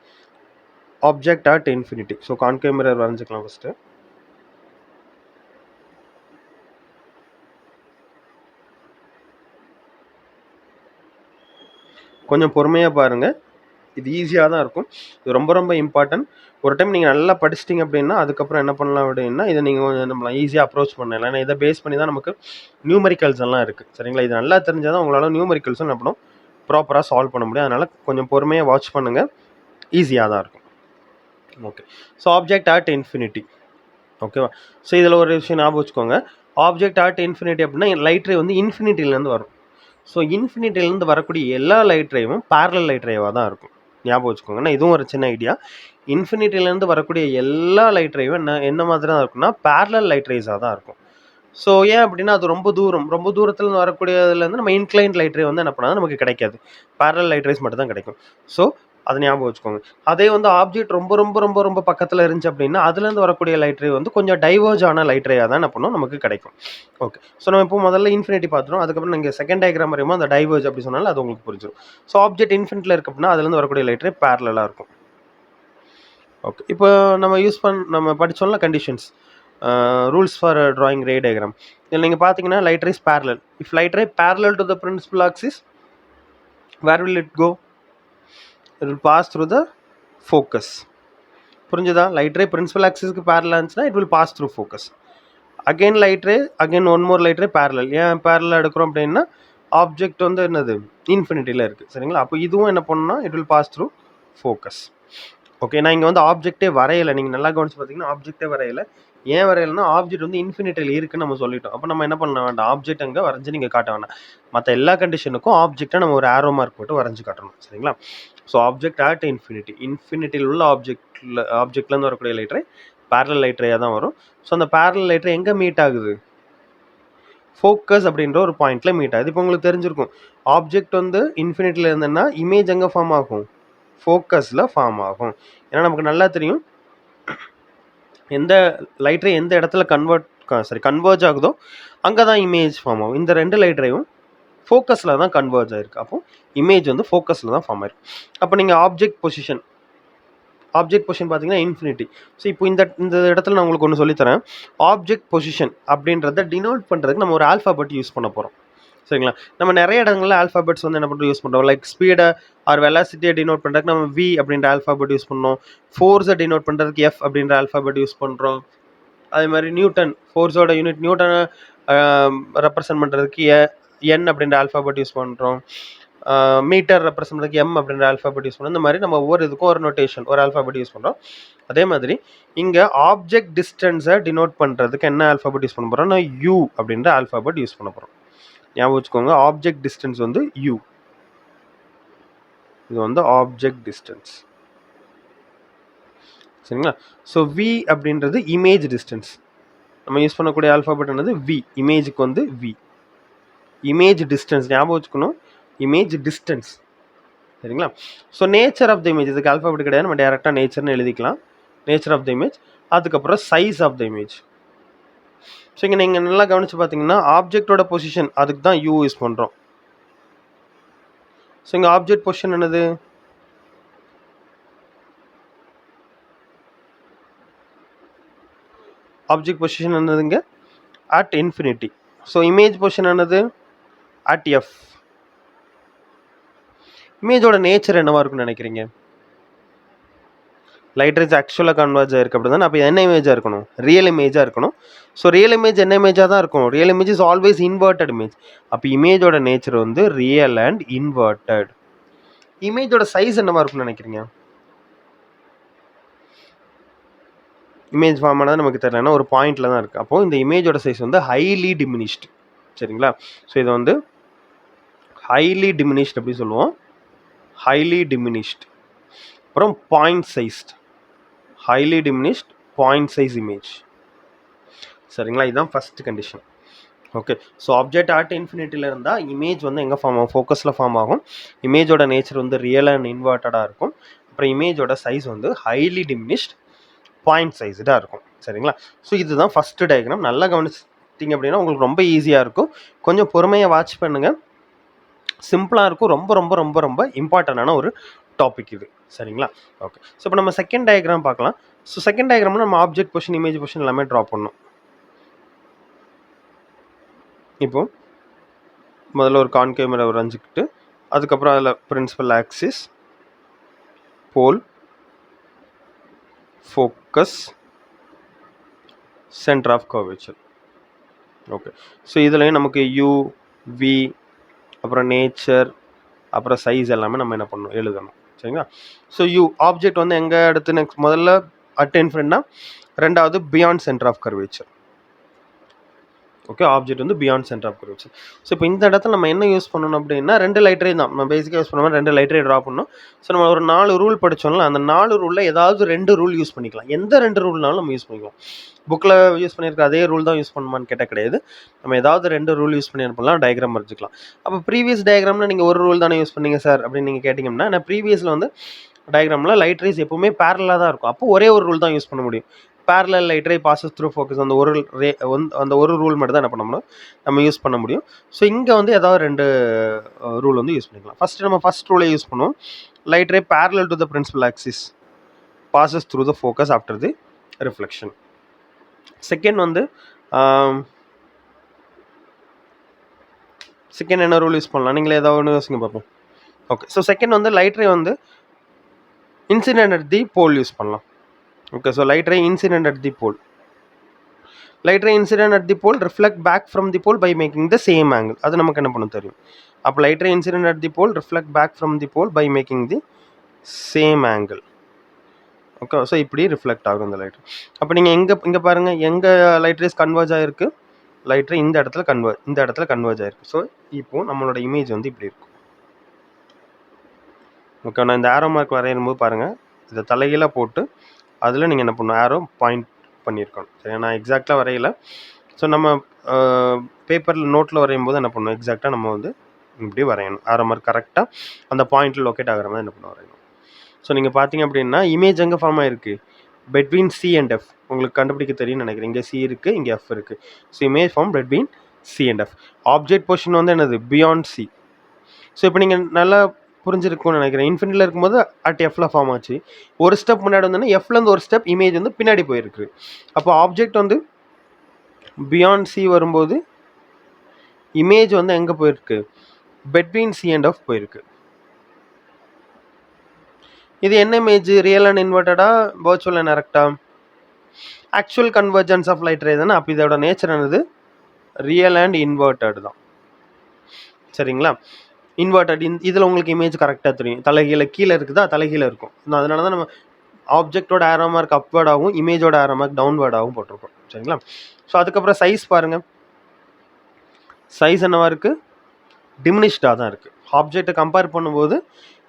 object at infinity. So concave mirror வரைஞ்சிக்கலாம் ஃபஸ்ட்டு. கொஞ்சம் பொறுமையாக பாருங்கள், இது ஈஸியாக தான் இருக்கும். இது ரொம்ப ரொம்ப இம்பார்ட்டன்ட். ஒரு டைம் நீங்கள் நல்லா படிச்சிட்டிங்க அப்படின்னா அதுக்கப்புறம் என்ன பண்ணலாம் அப்படின்னா இதை நீங்கள் கொஞ்சம் நம்மளை ஈஸியாக அப்ரோச் பண்ணலாம். ஏன்னா இதை பேஸ் பண்ணி தான் நமக்கு நியூமெரிக்கல்ஸ் எல்லாம் இருக்குது. சரிங்களா? இது நல்லா தெரிஞ்சால் தான் உங்களால் நியூமெரிக்கல்ஸும் என்ன பண்ணும் ப்ராப்பராக சால்வ் பண்ண முடியும். அதனால் கொஞ்சம் பொறுமையாக வாட்ச் பண்ணுங்கள், ஈஸியாக தான் இருக்கும். Okay, so object at infinity. ஓகேவா? ஸோ இதில் ஒரு விஷயம் ஞாபகம் வச்சுக்கோங்க, ஆப்ஜெக்ட் அட் இன்ஃபினிட்டி அப்படின்னா லைட் ரே வந்து இன்ஃபினிட்டிலேருந்து வரும். ஸோ இன்ஃபினிட்டிலேருந்து வரக்கூடிய எல்லா லைட் ரேவும் பேரலல் லைட் ரேவாக தான் இருக்கும். ஞாபகம் வச்சுக்கோங்கன்னா இதுவும் ஒரு சின்ன ஐடியா. இன்ஃபினிட்டிலேருந்து வரக்கூடிய எல்லா லைட் ரேவும் என்ன மாதிரி தான் இருக்குன்னா பேரலல் லைட் ரேஸாக தான் இருக்கும். ஸோ ஏன் அப்படின்னா அது ரொம்ப தூரத்துலேருந்து வரக்கூடியதுலேருந்து நம்ம இன்க்ளைன்ட் லைட் ரே வந்து என்ன பண்ணால் நமக்கு கிடைக்காது, பேரலல் லைட் ரேஸ் மட்டும் தான் கிடைக்கும். ஸோ அதை ஞாபகம் வச்சுக்கோங்க. அதே வந்து ஆப்ஜெக்ட் ரொம்ப ரொம்ப ரொம்ப ரொம்ப பக்கத்தில் இருந்துச்சு அப்படின்னா அதுலேருந்து வரக்கூடிய லைட் ரே வந்து கொஞ்சம் டைவர்ஜ் ஆன லைட் ரேயாக தான் என்ன பண்ணும் நமக்கு கிடைக்கும். ஓகே, ஸோ நம்ம இப்போ முதல்ல இன்ஃபினிட்டி பார்த்துரும், அதுக்கப்புறம் நீங்கள் செகண்ட் டயக்ராம் வரையுமோ அந்த டைவர்ஜ் அப்படி சொன்னாலும் அது உங்களுக்கு புரிஞ்சிடும். ஸோ ஆப்ஜெக்ட் இன்ஃபினிட்டியில் இருக்கு அப்படின்னா அதுலேருந்து வரக்கூடிய லைட் ரே பேரலாக இருக்கும். ஓகே, இப்போ நம்ம படித்தோம்ல conditions, rules for drawing ray diagram. இதில் நீங்கள் பார்த்தீங்கன்னா light rays parallel. If light ray parallel to the principal axis, where will it go? It will pass through the focus. புரிஞ்சுதா? லைட் ரே பிரின்சிபல் ஆக்சிஸ்க்கு பேரலாக இருந்துச்சுன்னா it will pass through focus. Again light ray, again one more light ray parallel. ஏன் பேரலாக எடுக்கிறோம் அப்படின்னா object வந்து என்னது இன்ஃபினிட்டியில் இருக்குது, சரிங்களா? அப்போ இதுவும் என்ன பண்ணணும்னா it will pass through focus. Okay, நான் இங்கே வந்து ஆப்ஜெக்டே வரையலை, நீங்கள் நல்லா கவனிச்சு பார்த்தீங்கன்னா ஆப்ஜெக்டே வரையலை. ஏன் வரையலைன்னா ஆப்ஜெக்ட் வந்து இன்ஃபினிட்டியில் இருக்குன்னு நம்ம சொல்லிட்டோம். அப்போ நம்ம என்ன பண்ண வேண்டாம், ஆப்ஜெக்ட் அங்கே வரைஞ்சி நீங்கள் காட்ட வேண்டாம். மற்ற எல்லா கண்டிஷனுக்கும் ஆப்ஜெக்டை நம்ம ஒரு ஆரோ மார்க் போட்டு வரைஞ்சி காட்டணும், சரிங்களா? ஸோ ஆப்ஜெக்ட் அட் இன்ஃபினிட்டியில் உள்ள ஆப்ஜெக்ட்லேருந்து வரக்கூடிய லைட் ரே பேரலல் லைட் ரேயாக தான் வரும். ஸோ அந்த பேரலல் லைட் ரே எங்கே மீட் ஆகுது? ஃபோக்கஸ் அப்படின்ற ஒரு பாயிண்ட்டில் மீட் ஆகுது. இப்போ உங்களுக்கு தெரிஞ்சிருக்கும், ஆப்ஜெக்ட் வந்து இன்ஃபினிட்டியில் இருந்ததுன்னா இமேஜ் எங்கே ஃபார்ம் ஆகும்? ஃபோக்கஸில் ஃபார்ம் ஆகும். ஏன்னா நமக்கு நல்லா தெரியும் எந்த லைட் ரே எந்த இடத்துல கன்வர்ஜ் ஆகுதோ அங்கே தான் இமேஜ் ஃபார்ம் ஆகும். இந்த ரெண்டு லைட் ரேயும் ஃபோக்கஸில் தான் கன்வர்ஜ் ஆகிருக்கு. அப்போ இமேஜ் வந்து ஃபோக்கஸில் தான் ஃபார்ம் ஆயிருக்கு. அப்போ நீங்கள் ஆப்ஜெக்ட் பொசிஷன் பார்த்தீங்கன்னா இன்ஃபினிட்டி. ஸோ இப்போ இந்த இடத்துல நான் உங்களுக்கு ஒன்று சொல்லித்தரேன். ஆப்ஜெக்ட் பொசிஷன் அப்படின்றத டினோட் பண்ணுறதுக்கு நம்ம ஒரு ஆல்ஃபாபெட் யூஸ் பண்ண போகிறோம், சரிங்களா? நம்ம நிறைய இடங்களில் ஆல்ஃபாபெட்ஸ் வந்து என்ன பண்ணுறோம் யூஸ் பண்ணுறோம். லைக் ஸ்பீடை ஆர் வெலாசிட்டியை டினோட் பண்ணுறதுக்கு நம்ம வி அப்படின்ற ஆல்ஃபாபெட் யூஸ் பண்ணோம். ஃபோர்ஸை டினோட் பண்ணுறதுக்கு எஃப் அப்படின்ற ஆல்ஃபாபெட் யூஸ் பண்ணுறோம். அதே மாதிரி நியூட்டன், ஃபோர்ஸோட யூனிட் நியூட்டனை ரெப்ரசன்ட் பண்ணுறதுக்கு என் அப்படின்ற ஆல்ஃபாபெட் யூஸ் பண்ணுறோம். மீட்டர் ரெப்ரசன்ட் பண்ணுறதுக்கு எம் அப்படின்ற ஆல்ஃபாபெட் யூஸ் பண்ணுறோம். இந்த மாதிரி நம்ம ஒவ்வொரு இதுக்கும் ஒரு நோட்டேஷன், ஒரு ஆல்ஃபாபெட் யூஸ் பண்ணுறோம். அதே மாதிரி இங்கே ஆப்ஜெக்ட் டிஸ்டன்ஸை டினோட் பண்ணுறதுக்கு என்ன ஆல்ஃபாபெட் யூஸ் பண்ண போகிறோம்னா யூ அப்படின்ற ஆல்ஃபாபெட் யூஸ் பண்ண போகிறோம். ஞாபகம் வச்சுக்கோங்க, ஆப்ஜெக்ட் டிஸ்டன்ஸ் வந்து யூ. இது வந்து ஆப்ஜெக்ட் டிஸ்டன்ஸ், சரிங்களா? ஸோ வி அப்படின்றது இமேஜ் டிஸ்டன்ஸ். நம்ம யூஸ் பண்ணக்கூடிய ஆல்ஃபாபெட் என்னது வி. இமேஜுக்கு வந்து வி. இமேஜ் டிஸ்டன்ஸ் ஞாபகம் வச்சுக்கணும், இமேஜ் டிஸ்டன்ஸ், சரிங்களா? So nature of the image, இதுக்கு ஆல்ஃபாபெட் கிடையாது, நம்ம டேரெக்டாக நேச்சர்னு எழுதிக்கலாம். நேச்சர் ஆஃப் த இமேஜ், அதுக்கப்புறம் size of the image. So இங்கே நீங்கள் நல்லா கவனித்து பார்த்தீங்கன்னா ஆப்ஜெக்டோட பொசிஷன் அதுக்கு தான் யூ யூஸ் பண்ணுறோம். ஸோ இங்கே ஆப்ஜெக்ட் பொசிஷன் என்னது? ஆப்ஜெக்ட் பொசிஷன் என்னதுங்க? At infinity. So image position என்னது? At F. இமேஜோட நேச்சர் என்னவா இருக்குன்னு நினைக்கிறீங்க? லைட் ரேஸ் ஆக்சுவலாக கன்வர்ஜ் ஆயிருக்கு அப்படி தானே. அப்போ என்ன இமேஜாக இருக்கணும்? ரியல் இமேஜாக இருக்கணும். ஸோ ரியல் இமேஜ் என்ன இமேஜாக தான் இருக்கும்? Real image is always inverted image. அப்போ இமேஜோட நேச்சர் வந்து ரியல் அண்ட் இன்வெர்டட். இமேஜோட சைஸ் என்னவா இருக்குன்னு நினைக்கிறீங்க? இமேஜ் ஃபார்ம் ஆனது நமக்கு தெரியலன்னா ஒரு பாயிண்டில் தான் இருக்குது. அப்போது இந்த இமேஜோட சைஸ் வந்து ஹைலி டிமினிஷ்டு, சரிங்களா? ஸோ இது வந்து ஹைலி டிமினிஷ்ட் அப்படி சொல்லுவோம், ஹைலி டிமினிஷ்ட். அப்புறம் point sized, highly diminished point size image, சரிங்களா? இதுதான் first condition. Okay, so object at இன்ஃபினிட்டியில் இருந்தால் இமேஜ் வந்து எங்கே ஃபார்ம் ஆகும்? ஃபோக்கஸில் ஃபார்ம் ஆகும். இமேஜோட நேச்சர் வந்து ரியல் அண்ட் இன்வெர்ட்டடாக இருக்கும். அப்புறம் இமேஜோட சைஸ் வந்து ஹைலி டிமினிஷ்ட் பாயிண்ட் சைஸ்டாக இருக்கும், சரிங்களா? ஸோ இதுதான் ஃபஸ்ட்டு டயக்ராம். நல்லா கவனிச்சிட்டிங்க அப்படின்னா உங்களுக்கு ரொம்ப ஈஸியாக இருக்கும். கொஞ்சம் பொறுமையாக வாட்ச் பண்ணுங்கள், சிம்பிளாக இருக்கும். ரொம்ப ரொம்ப ரொம்ப ரொம்ப இம்பார்ட்டண்டான ஒரு டாபிக் இது, சரிங்களா? ஓகே, ஸோ இப்போ நம்ம செகண்ட் டயக்ராம் பார்க்கலாம். ஸோ செகண்ட் டயக்ராமில் நம்ம ஆப்ஜெக்ட் பொசிஷன், இமேஜ் பொசிஷன் எல்லாமே ட்ரா பண்ணணும். இப்போ முதல்ல ஒரு கான்கேவ் மிரர் வரைஞ்சிக்கிட்டு அதுக்கப்புறம் அதில் principal axis, pole, focus, centre of curvature. Okay, so இதுலேயும் நமக்கு யூ, வி, அப்புறம் நேச்சர், அப்புறம் சைஸ் எல்லாமே நம்ம என்ன பண்ணணும், எழுதணும். சரிங்களா? ஸோ ஆப்ஜெக்ட் வந்து எங்கே அடுத்து நெக்ஸ்ட் முதல்ல அட் இன்ஃபினிட்னா, ரெண்டாவது beyond centre of curvature. Okay, object வந்து beyond centre of curvature. So இப்போ இந்த இடத்துல நம்ம என்ன யூஸ் பண்ணணும் அப்படின்னா, 2 லைட்ரே தான் நம்ம பேசிக்காக யூஸ் பண்ணுவோம். 2 லைட்ரே ட்ரா பண்ணணும். ஸோ நம்ம ஒரு 4 ரூல் படித்தோம்ல, அந்த 4 ரூலில் ஏதாவது 2 ரூல் யூஸ் பண்ணிக்கலாம். எந்த 2 ரூல்னாலும் நம்ம யூஸ் பண்ணிக்கலாம். புக்கில் யூஸ் பண்ணியிருக்க அதே ரூல் தான் யூஸ் பண்ணுமான்னு கேட்டால் கிடையாது. நம்ம ஏதாவது 2 ரூல் யூஸ் பண்ணி அனுப்பலாம், டயக்ராம் வரைஞ்சிக்கலாம். அப்போ ப்ரீவியஸ் டயக்ராமில் நீங்கள் ஒரு ரூல் தானே யூஸ் பண்ணீங்க சார் அப்படின்னு நீங்கள் கேட்டிங்கன்னா, நான் ப்ரீவியஸில் வந்து டயக்ராமில் லைட் ரேஸ் எப்பவுமே பேரலாக தான் இருக்கும். அப்போ ஒரே ஒரு ரூல் தான் யூஸ் பண்ண முடியும். Parallel light ray passes through focus, அந்த ஒரு அந்த ஒரு ரூல் மட்டும் தான் என்ன பண்ண முடியும், நம்ம யூஸ் பண்ண முடியும். ஸோ இங்கே வந்து ஏதாவது 2 ரூல் வந்து யூஸ் பண்ணிக்கலாம். ஃபஸ்ட்டு நம்ம ஃபஸ்ட் ரூலை யூஸ் பண்ணுவோம். Light ray parallel to the principal axis passes through the focus after the reflection. Second வந்து செகண்ட் என்ன ரூல் யூஸ் பண்ணலாம், நீங்களே ஏதாவது ஒன்று யோசிங்க பார்ப்போம். ஓகே, ஸோ செகண்ட் வந்து லைட் ரே வந்து incident at the pole use பண்ணலாம். Okay, so light ray incident at the pole. Light ray incident at the pole reflect back from the pole by making the same angle. அது நமக்கு என்ன பண்ண தெரியும். அப்போ light ray incident at the pole reflect back from the pole by making the same angle. Okay, so இப்படி reflect ஆகும் இந்த light. அப்போ நீங்கள் இங்கே பாருங்கள், எங்கே லைட் ரேஸ் கன்வர்ஜ் ஆகிருக்கு, லைட் ரே இந்த இடத்துல கன்வர்ஜ் ஆகிருக்கு. ஸோ இப்போது நம்மளோட இமேஜ் வந்து இப்படி இருக்கும். ஓகே, நான் இந்த ஆரோ மார்க் வரையும் போது பாருங்கள், இதை தலைகீழாக போட்டு அதில் நீங்கள் என்ன பண்ணணும், ஆரோ பாயிண்ட் பண்ணியிருக்கணும். சரி, நான் எக்ஸாக்டாக வரையல. ஸோ நம்ம பேப்பரில் நோட்டில் வரையும் போது என்ன பண்ணணும், எக்ஸாக்டாக நம்ம வந்து இப்படி வரையணும். ஆரோ மார்க் கரெக்டாக அந்த பாயிண்ட்டில் லொக்கேட் ஆகிற மாதிரி என்ன பண்ண வரையணும். ஸோ நீங்கள் பார்த்தீங்க அப்படின்னா இமேஜ் எங்கே ஃபார்ம் ஆகிருக்கு, பெட்வீன் சி அண்ட் எஃப். உங்களுக்கு கண்டுபிடிக்க தெரியும்னு நினைக்கிறேன். இங்கே சி இருக்குது, இங்கே எஃப் இருக்குது. So image form between C and F. Object position வந்து என்னது, பியாண்ட் சி. ஸோ இப்போ நீங்கள் நல்லா புரிஞ்சிருக்கும்னு நினைக்கிறேன். இன்ஃபினிட்டில் இருக்கும்போது அட் எஃப்ல ஃபார்ம் ஆச்சு. ஒரு ஸ்டெப் முன்னாடி வந்தோன்னா எஃப்லேருந்து ஒரு ஸ்டெப் இமேஜ் வந்து பின்னாடி போயிருக்கு. அப்போ ஆப்ஜெக்ட் வந்து பியாண்ட் சி வரும்போது இமேஜ் வந்து எங்கே போயிருக்கு, பெட்வீன் சி அண்ட் எஃப் போயிருக்கு. இது என்ன இமேஜ், ரியல் அண்ட் இன்வெர்டடா, வர்ச்சுவல் அண்ட் எரெக்டா? Actual convergence of light ray தானே. அப்போ இதோட நேச்சர் என்னது, ரியல் அண்ட் இன்வெர்டட் தான். சரிங்களா? இன்வெர்டட், இதில் உங்களுக்கு இமேஜ் கரெக்டாக தெரியும். தலைகீழ கீழே இருக்குதா, தலைகீழ இருக்கும். அதனால தான் நம்ம ஆப்ஜெக்டோட ஆரோ மார்க் அப்வேர்டாகவும் இமேஜோட ஆரோ மார்க் டவுன்வேர்டாகவும் போட்டிருக்கோம். சரிங்களா? ஸோ அதுக்கப்புறம் சைஸ் பாருங்கள். சைஸ் என்னவா இருக்குது, டிமினிஷ்டாக தான் இருக்குது. ஆப்ஜெக்டை கம்பேர் பண்ணும்போது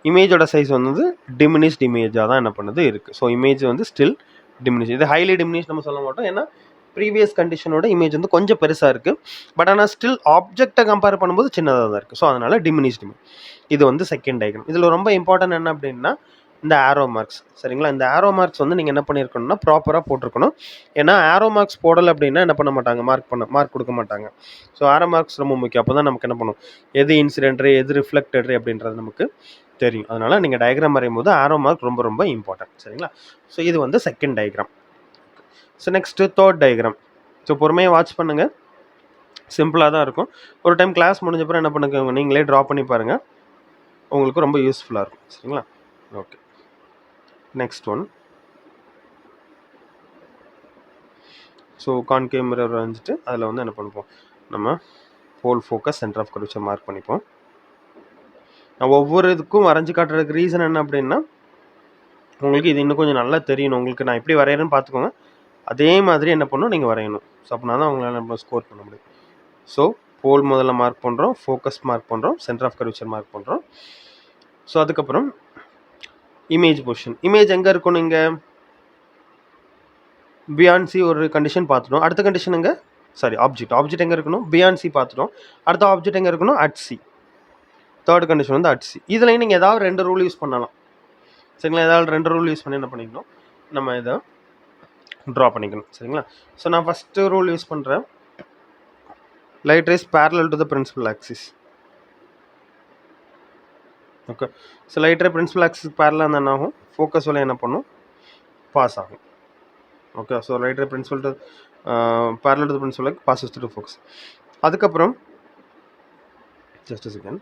இமேஜோட சைஸ் வந்து டிமினிஷ்ட் இமேஜாக தான் என்ன பண்ணுது இருக்குது. ஸோ இமேஜ் வந்து ஸ்டில் டிமினிஷ். இது ஹைலி டிமினிஷ் நம்ம சொல்ல மாட்டோம், ஏன்னா ப்ரீவியஸ் கண்டிஷனோட இமேஜ் வந்து கொஞ்சம் பெருசாக இருக்குது. பட் ஆனால் ஸ்டில் ஆப்ஜெக்டை கம்பேர் பண்ணும்போது சின்னதாக தான் இருக்குது. ஸோ அதனால் டிமினிஷ்ட் இமேஜ். இது வந்து செகண்ட் டயக்ராம். இதில் ரொம்ப இம்பார்ட்டன்ட் என்ன அப்படின்னா இந்த ஆரோ மார்க்ஸ். சரிங்களா? இந்த ஆரோ மார்க்ஸ் வந்து நீங்கள் என்ன பண்ணியிருக்கணும்னா ப்ராப்பராக போட்டிருக்கணும். ஏன்னா ஆரோ மார்க்ஸ் போடலை அப்படின்னா என்ன பண்ண மாட்டாங்க, மார்க் கொடுக்க மாட்டாங்க. ஸோ ஆரோ மார்க்ஸ் ரொம்ப முக்கியம். அப்போ தான் நமக்கு என்ன பண்ணும், எது இன்சிடென்ட் ரே எது ரிஃப்ளெக்டட் ரே அப்படின்றது நமக்கு தெரியும். அதனால் நீங்கள் டயக்ராம் வரையும் போது ஆரோ மார்க் ரொம்ப ரொம்ப இம்பார்ட்டன்ட். சரிங்களா? ஸோ இது வந்து second diagram. So next third diagram. So பொறுமையாக வாட்ச் பண்ணுங்கள், சிம்பிளாக தான் இருக்கும். ஒரு டைம் கிளாஸ் முடிஞ்சப்பறம் என்ன பண்ணுங்க, நீங்களே ட்ரா பண்ணி பாருங்கள், உங்களுக்கு ரொம்ப யூஸ்ஃபுல்லாக இருக்கும். சரிங்களா? Okay, next one. So concave mirror வரைஞ்சிட்டு அதில் வந்து என்ன பண்ணுவோம், நம்ம pole focus centre of curvature mark பண்ணிப்போம். நான் ஒவ்வொரு இதுக்கும் வரைஞ்சி காட்டுறதுக்கு ரீசன் என்ன அப்படின்னா, உங்களுக்கு இது இன்னும் கொஞ்சம் நல்லா தெரியணும். உங்களுக்கு நான் எப்படி வரைகிறேன்னு பார்த்துக்கோங்க, அதே மாதிரி என்ன பண்ணணும் நீங்கள் வரையணும். ஸோ அப்படின்னா தான் உங்களால் நம்ம ஸ்கோர் பண்ண முடியும். ஸோ போல் முதல்ல மார்க் பண்ணுறோம், ஃபோக்கஸ் மார்க் பண்ணுறோம், சென்டர் ஆஃப் கர்வேச்சர் மார்க் பண்ணுறோம். ஸோ அதுக்கப்புறம் இமேஜ் பொசிஷன். இமேஜ் எங்கே இருக்கணும், இங்கே பியாண்ட் சி ஒரு கண்டிஷன் பார்த்துட்டோம். அடுத்த கண்டிஷன் எங்கே, சாரி ஆப்ஜெக்ட் எங்கே இருக்கணும், பியாண்ட் சி பார்த்துட்டோம். அடுத்த ஆப்ஜெக்ட் எங்கே இருக்கணும், அட் சி. தேர்ட் கண்டிஷன் வந்து அட் சி. இதுலேயும் நீங்கள் ஏதாவது 2 ரூல் யூஸ் பண்ணலாம். சரிங்களா? ஏதாவது 2 ரூல் யூஸ் பண்ணி என்ன பண்ணிக்கணும், நம்ம இதை ட்ரா பண்ணிக்கணும். சரிங்களா? ஸோ நான் ஃபஸ்ட்டு ரூல் யூஸ் பண்ணுறேன். Light rays parallel to the principal axis. Okay, so light ray principal axis பேரலாக இருந்தால் என்ன ஆகும், ஃபோக்கஸ் வழியாக என்ன பண்ணும், பாஸ் ஆகும். Okay, so light ray principal to parallel to the principal passes to focus. அதுக்கப்புறம் just a second.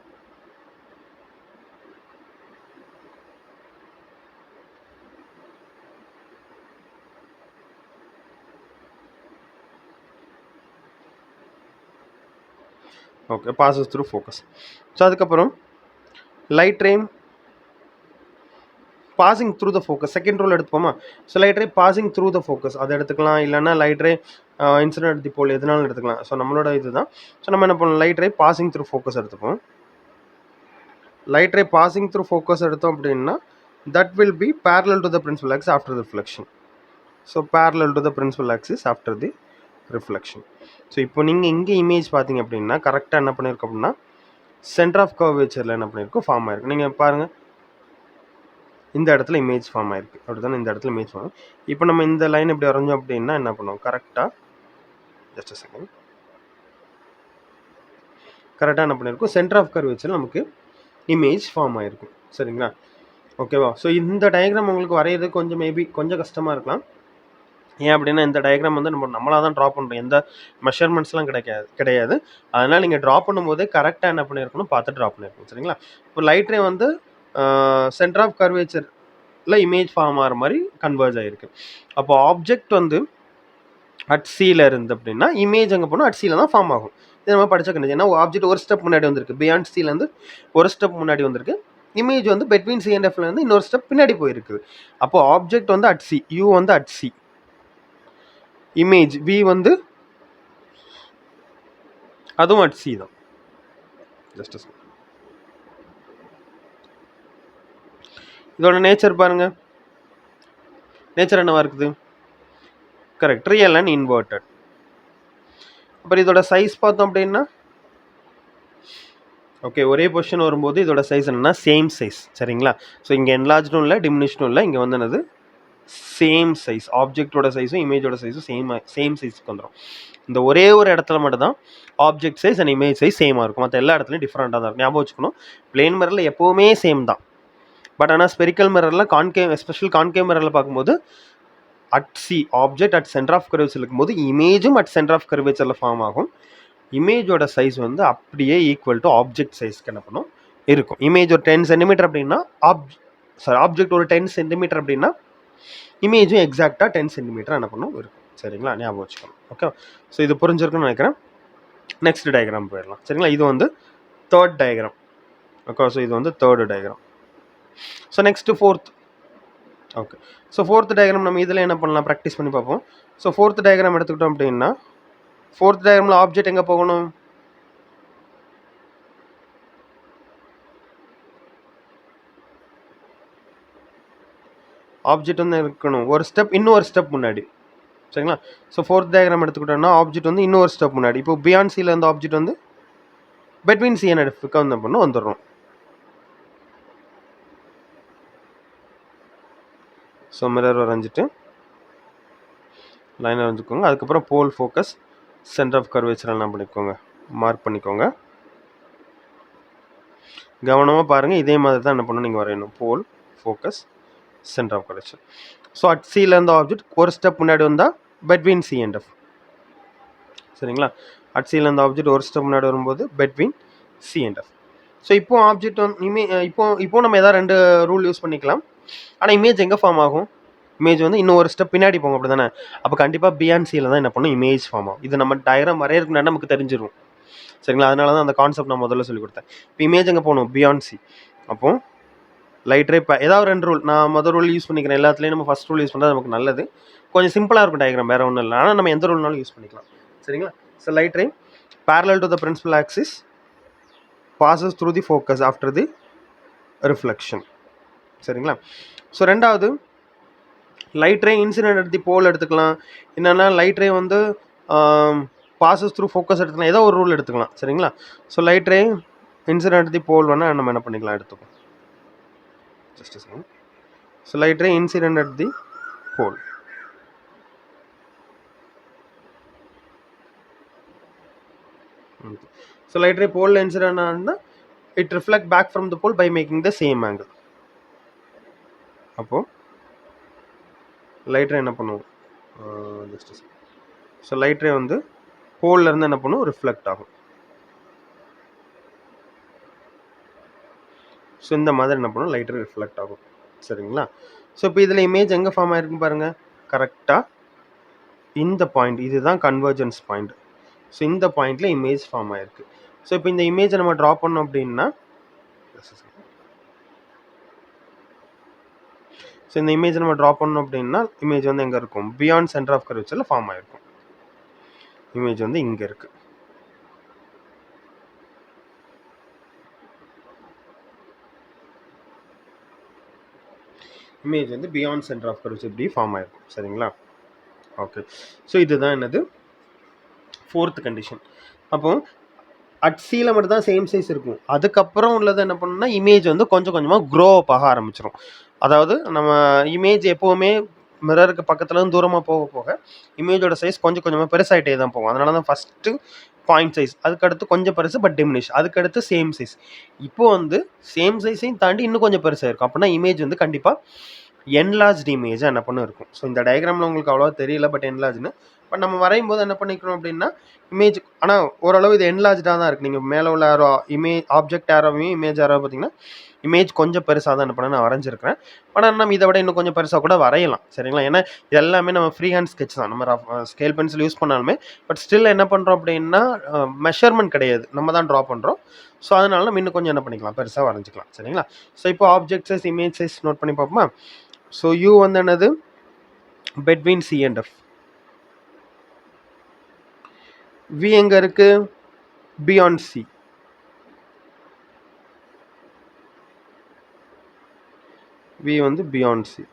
Okay, passes through focus. So அதுக்கப்புறம் light ray passing through the focus, second rule எடுத்துப்போமா. So light ray passing through the focus அதை எடுத்துக்கலாம், இல்லைனா light ray incident தி போல் எதுனாலும் எடுத்துக்கலாம். So நம்மளோட இதுதான். ஸோ நம்ம என்ன பண்ணலாம், light ray passing through focus எடுத்துப்போம். Light ray passing through focus எடுத்தோம் அப்படின்னா that will be parallel to the principal axis after the reflection. So parallel to the principal axis after the reflection. So இப்போ நீங்கள் இங்கே image பார்த்தீங்க அப்படின்னா கரெக்டாக என்ன பண்ணியிருக்கோம் அப்படின்னா சென்டர் ஆஃப் கர்வேச்சரில் என்ன பண்ணியிருக்கோம், ஃபார்ம் ஆயிருக்கு. நீங்கள் பாருங்கள், இந்த இடத்துல இமேஜ் ஃபார்ம் ஆயிருக்கு, அப்படி தானே, இந்த இடத்துல இமேஜ் ஃபார்ம். இப்போ நம்ம இந்த லைன் இப்படி வரைஞ்சோம் அப்படின்னா என்ன பண்ணுவோம், கரெக்டாக ஜஸ்ட் செகண்ட், கரெக்டாக என்ன பண்ணியிருக்கோம், சென்டர் ஆஃப் கர்வேச்சரில் நமக்கு இமேஜ் ஃபார்ம் ஆயிருக்கும். சரிங்களா, ஓகேவா. ஸோ இந்த டயக்ராம் உங்களுக்கு வரைகிறது கொஞ்சம் மேபி கொஞ்சம் கஷ்டமாக இருக்கலாம். ஏன் அப்படின்னா இந்த டயக்ராம் வந்து நம்மளாக தான் ட்ரா பண்ணுறோம், எந்த மெஷர்மெண்ட்ஸ்லாம் கிடையாது. அதனால் நீங்கள் ட்ரா பண்ணும்போதே கரெக்டாக என்ன பண்ணியிருக்கணும் பார்த்து ட்ரா பண்ணியிருக்கணும். சரிங்களா. இப்போ லைட் ரே வந்து சென்டர் ஆஃப் கர்வேச்சரில் இமேஜ் ஃபார்ம் ஆகிற மாதிரி கன்வர்ஜ் ஆகிருக்கு. அப்போ ஆப்ஜெக்ட் வந்து அட் சியில் இருந்து அப்படின்னா இமேஜ் அங்கே போனால் அட் சியில் தான் ஃபார்ம் ஆகும். இது நம்ம படித்த கண்டிஷன். ஏன்னா ஆப்ஜெக்ட் ஒரு ஸ்டெப் முன்னாடி வந்திருக்கு, பியாண்ட் சிலேருந்து ஒரு ஸ்டெப் முன்னாடி வந்திருக்கு. இமேஜ் வந்து பெட்வீன் சி அண்ட் எஃப்ல வந்து இன்னொரு ஸ்டெப் பின்னாடி போயிருக்குது. அப்போ ஆப்ஜெக்ட் வந்து அட் சி, யூ வந்து அட் சி, இமேஜ் வி வந்து அதுவும் அட் சி தான். ஜஸ்ட் இதோட நேச்சர் பாருங்க, நேச்சர் என்னவா இருக்குது, கரெக்ட், ரியல் அண்ட் இன்வெர்டட். அப்புறம் இதோட சைஸ் பார்த்தோம் அப்படின்னா ஓகே, ஒரே பொசிஷன் வரும்போது இதோட சைஸ் என்னன்னா சேம் சைஸ். சரிங்களா. ஸோ இங்கே என்லார்ஜும் இல்லை டிமினிஷனும் இல்லை, இங்கே வந்து என்னது சேம் சைஸ், ஆப்ஜெக்டோட சைஸும் இமேஜோட சைஸும் சேம் சைஸ்க்கு வந்துடும். இந்த ஒரே ஒரு இடத்துல மட்டும் தான் object size and image size சேமாக இருக்கும், மற்ற எல்லா இடத்துலையும் டிஃப்ரெண்ட்டாக தான் இருக்கும். ஞாபகம் வச்சுக்கணும், பிளேன் மிரரில் எப்போவுமே சேம் தான். பட் ஆனால் ஸ்பெரிக்கல் மிரரில் எஸ்பெஷல் கான்கேவ் மிரரில் பார்க்கும்போது at C object at centre of curvature இருக்கும்போது இமேஜும் அட் சென்டர் ஆஃப் கர்வேச்சரில் ஃபார்ம் ஆகும். இமேஜோட சைஸ் வந்து அப்படியே ஈக்குவல் டு ஆப்ஜெக்ட் சைஸ்க்கு என்ன பண்ணும் இருக்கும். இமேஜ் ஒரு 10 சென்டிமீட்டர் அப்படின்னா ஆப்ஜெக்ட் ஒரு 10 சென்டிமீட்டர் அப்படின்னா இமேஜும் எக்ஸாக்டாக 10 சென்டிமீட்டர் என்ன பண்ணும் இருக்கும். சரிங்களா, ஞாபகம் வச்சுக்கணும். ஓகே, ஸோ இது புரிஞ்சிருக்குன்னு நினைக்கிறேன். நெக்ஸ்ட் டயக்ராம் போயிடலாம். சரிங்களா, இது வந்து தேர்ட் டயக்ராம். ஓகே, ஸோ இது வந்து third diagram. So next fourth. Okay, so fourth diagram நம்ம இதில் என்ன பண்ணலாம், ப்ராக்டிஸ் பண்ணி பார்ப்போம். ஸோ ஃபோர்த் டயக்ராம் எடுத்துக்கிட்டோம் அப்படின்னா ஃபோர்த் டயக்ராமில் ஆப்ஜெக்ட் எங்கே போகணும், ஆப்ஜெக்ட் வந்து இருக்கணும் ஒரு ஸ்டெப், இன்னொரு ஸ்டெப் முன்னாடி. சரிங்களா. ஸோ ஃபோர்த் டயக்ராம் எடுத்துக்கிட்டோம்னா ஆப்ஜெக்ட் வந்து இன்னொரு ஸ்டெப் முன்னாடி. இப்போ பியாண்ட் சியில் இருந்த ஆப்ஜெக்ட் வந்து பெட்வீன் சி அண்ட் எஃப்க்கு வந்து பண்ண வந்துடுறோம். ஸோ மிரர் வரைஞ்சிட்டு லைன் வரைஞ்சிக்கோங்க. அதுக்கப்புறம் போல் ஃபோக்கஸ் சென்டர் ஆஃப் கர்வேச்சர் என்ன பண்ணிக்கோங்க, மார்க் பண்ணிக்கோங்க. கவனமாக பாருங்கள், இதே மாதிரி தான் என்ன பண்ணணும் நீங்கள் வரையணும். Pole focus centre of curvature. So at சியில் இருந்த ஆப்ஜெக்ட் ஒரு ஸ்டெப் முன்னாடி வந்தால் பெட்வீன் சி அண்ட் எஃப். சரிங்களா, அட் சியில் இருந்த ஆப்ஜெக்ட் ஒரு ஸ்டெப் முன்னாடி வரும்போது between C and F. So இப்போ ஆப்ஜெக்ட் வந்து இப்போ நம்ம ஏதாவது 2 ரூல் யூஸ் பண்ணிக்கலாம். ஆனால் இமேஜ் எங்கே ஃபார்ம் ஆகும், இமேஜ் வந்து இன்னும் ஒரு ஸ்டெப் பின்னாடி போங்க, அப்படி தானே. அப்போ கண்டிப்பாக பியாண்ட் சியில் தான் என்ன பண்ணும் இமேஜ் ஃபார்ம் ஆகும். இது நம்ம டயக்ராம் வரையறதுக்கு முன்னாடி நமக்கு தெரிஞ்சிடும். சரிங்களா, அதனால தான் அந்த கான்செப்ட் நான் முதல்ல சொல்லி கொடுத்தேன். இப்போ இமேஜ் எங்கே போகணும், பியாண்ட் சி. அப்போ லைட் ரே ஏதாவது 2 ரூல், நான் முதல் ரூல் யூஸ் பண்ணிக்கிறேன். எல்லாத்துலேயும் நம்ம ஃபஸ்ட் ரூல் யூஸ் பண்ணுறது நமக்கு நல்லது, கொஞ்சம் சிம்பிளாக இருக்கும் டயக்ராம், வேறு ஒன்றும் இல்லை. ஆனால் நம்ம எந்த ரூல்னாலும் யூஸ் பண்ணிக்கலாம். சரிங்களா. So light ray parallel to the principal axis passes through the focus after the reflection. சரிங்களா. ஸோ ரெண்டாவது light ray incident at the pole எடுத்துக்கலாம். என்னென்னா லைட் ரே வந்து பாசஸ் த்ரூ ஃபோக்கஸ் எடுத்துக்கலாம், ஏதோ ஒரு ரூல் எடுத்துக்கலாம். சரிங்களா. So light ray incident at the pole வேணால் நம்ம என்ன பண்ணிக்கலாம் எடுத்துக்கோம். Just second. So light ray incident at the pole. So light ray pole incident ஆனா it reflect back from the pole by making the same angle. அப்போது light ray என்ன பண்ணுவோம், just so light ray வந்து போல்ல இருந்து என்ன பண்ணும் reflect ஆகும். So இந்த மாதிரி என்ன பண்ணும் லைட் ரே ரிஃப்ளெக்ட் ஆகும். சரிங்களா. ஸோ இப்போ இதில் இமேஜ் எங்கே ஃபார்ம் ஆகிருக்குன்னு பாருங்கள், கரெக்டாக இந்த பாயிண்ட், இதுதான் கன்வர்ஜென்ஸ் பாயிண்ட். ஸோ இந்த பாயிண்டில் இமேஜ் ஃபார்ம் ஆகிருக்கு. ஸோ இப்போ இந்த இமேஜை நம்ம ட்ரா பண்ணோம் அப்படின்னா ஸோ இந்த இமேஜ் நம்ம ட்ரா பண்ணோம் அப்படின்னா இமேஜ் வந்து எங்கே இருக்கும், பியாண்ட் சென்டர் ஆஃப் கர்வேச்சரில் ஃபார்ம் ஆகிருக்கும். இமேஜ் வந்து இங்கே இருக்குது. இமேஜ் வந்து பியாண்ட் சென்டர் ஆஃப் கர்வேச்சர் இப்படி ஃபார்ம் ஆகிருக்கும். சரிங்களா? ஓகே. ஸோ இதுதான் என்னது, ஃபோர்த் கண்டிஷன். அப்போ அட் சியில் மட்டும் தான் சேம் சைஸ் இருக்கும். அதுக்கப்புறம் உள்ளது என்ன பண்ணணும்னா இமேஜ் வந்து கொஞ்சம் கொஞ்சமாக க்ரோ அப் ஆக ஆரம்பிச்சிடும். அதாவது நம்ம இமேஜ் எப்போவுமே மிரருக்கு பக்கத்துலேருந்து தூரமாக போக போக இமேஜோட சைஸ் கொஞ்சம் கொஞ்சமாக பெருசாகிட்டே தான் போகும். அதனால தான் ஃபஸ்ட்டு பாயிண்ட் சைஸ், அதுக்கடுத்து கொஞ்சம் பெருசு பட் டிமினிஷ், அதுக்கடுத்து சேம் சைஸ். இப்போ வந்து சேம் சைஸையும் தாண்டி இன்னும் கொஞ்சம் பெருசாக இருக்கும். அப்படின்னா இமேஜ் வந்து கண்டிப்பாக என்லார்ஜ்டு இமேஜாக என்ன பண்ண இருக்கும். ஸோ இந்த டயக்ராமில் உங்களுக்கு அவ்வளோவா தெரியல, பட் என்லார்ஜ்னு. பட் நம்ம வரையும் போது என்ன பண்ணிக்கணும் அப்படின்னா இமேஜ், ஆனால் ஓரளவு இது என்லார்ஜாக தான் இருக்குது. நீங்கள் மேலே உள்ள ஆரோ ஆப்ஜெக்ட் ஆரோவையும் இமேஜ் ஆரோ பார்த்தீங்கன்னா இமேஜ் கொஞ்சம் பெருசாக தான் என்ன பண்ண நான் வரைஞ்சிருக்கிறேன். ஆனால் நம்ம இதை விட இன்னும் கொஞ்சம் பெருசாக கூட வரையலாம். சரிங்களா? ஏன்னா இது எல்லாமே நம்ம ஃப்ரீ ஹேண்ட் ஸ்கெட்ச் தான், நம்ம ஸ்கேல் பென்சில் யூஸ் பண்ணாலுமே. பட் ஸ்டில் என்ன பண்ணுறோம் அப்படின்னா மெஷர்மெண்ட் கிடையாது, நம்ம தான் ட்ரா பண்ணுறோம். ஸோ அதனால நம்ம இன்னும் கொஞ்சம் என்ன பண்ணிக்கலாம், பெருசாக வரைஞ்சிக்கலாம். சரிங்களா? ஸோ இப்போ object size, image size note பண்ணி பார்ப்போமா? ஸோ யூ வந்து என்னது, between C and F. V எங்க இருக்கு, beyond C. V வந்து beyond C.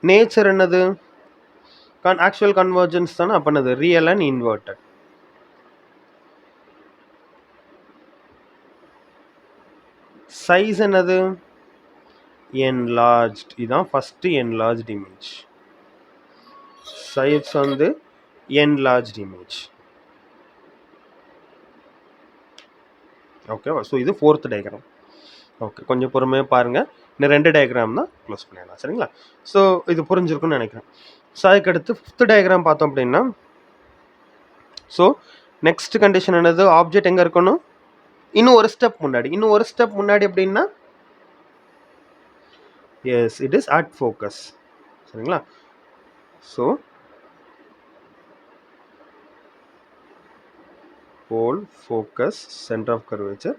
நேச்சர் என்னது, ஆக்சுவல் கன்வர்ஜென்ஸ் தானே. அப்போ என்னது, ரியல் அண்ட் இன்வெர்டட். சைஸ் என்னது, enlarged. இதுதான் ஃபர்ஸ்ட் enlarged image. சைஸ் வந்து enlarged image. ஓகேவா? ஸோ இது ஃபோர்த் டயக்ராம். ஓகே, கொஞ்சம் பொறுமையாக பாருங்கள். இன்னும் 2 டயக்ராம் தான் க்ளோஸ் பண்ணிடலாம். சரிங்களா? ஸோ இது புரிஞ்சிருக்குன்னு நினைக்கிறேன். ஸோ அதுக்கடுத்து ஃபிஃப்த் டயக்ராம் பார்த்தோம் அப்படின்னா, ஸோ நெக்ஸ்ட் கண்டிஷன் என்னது, ஆப்ஜெக்ட் எங்கே இருக்கணும், இன்னும் ஒரு ஸ்டெப் முன்னாடி அப்படின்னா yes, it is at focus. சரிங்களா? So pole, focus, centre of curvature,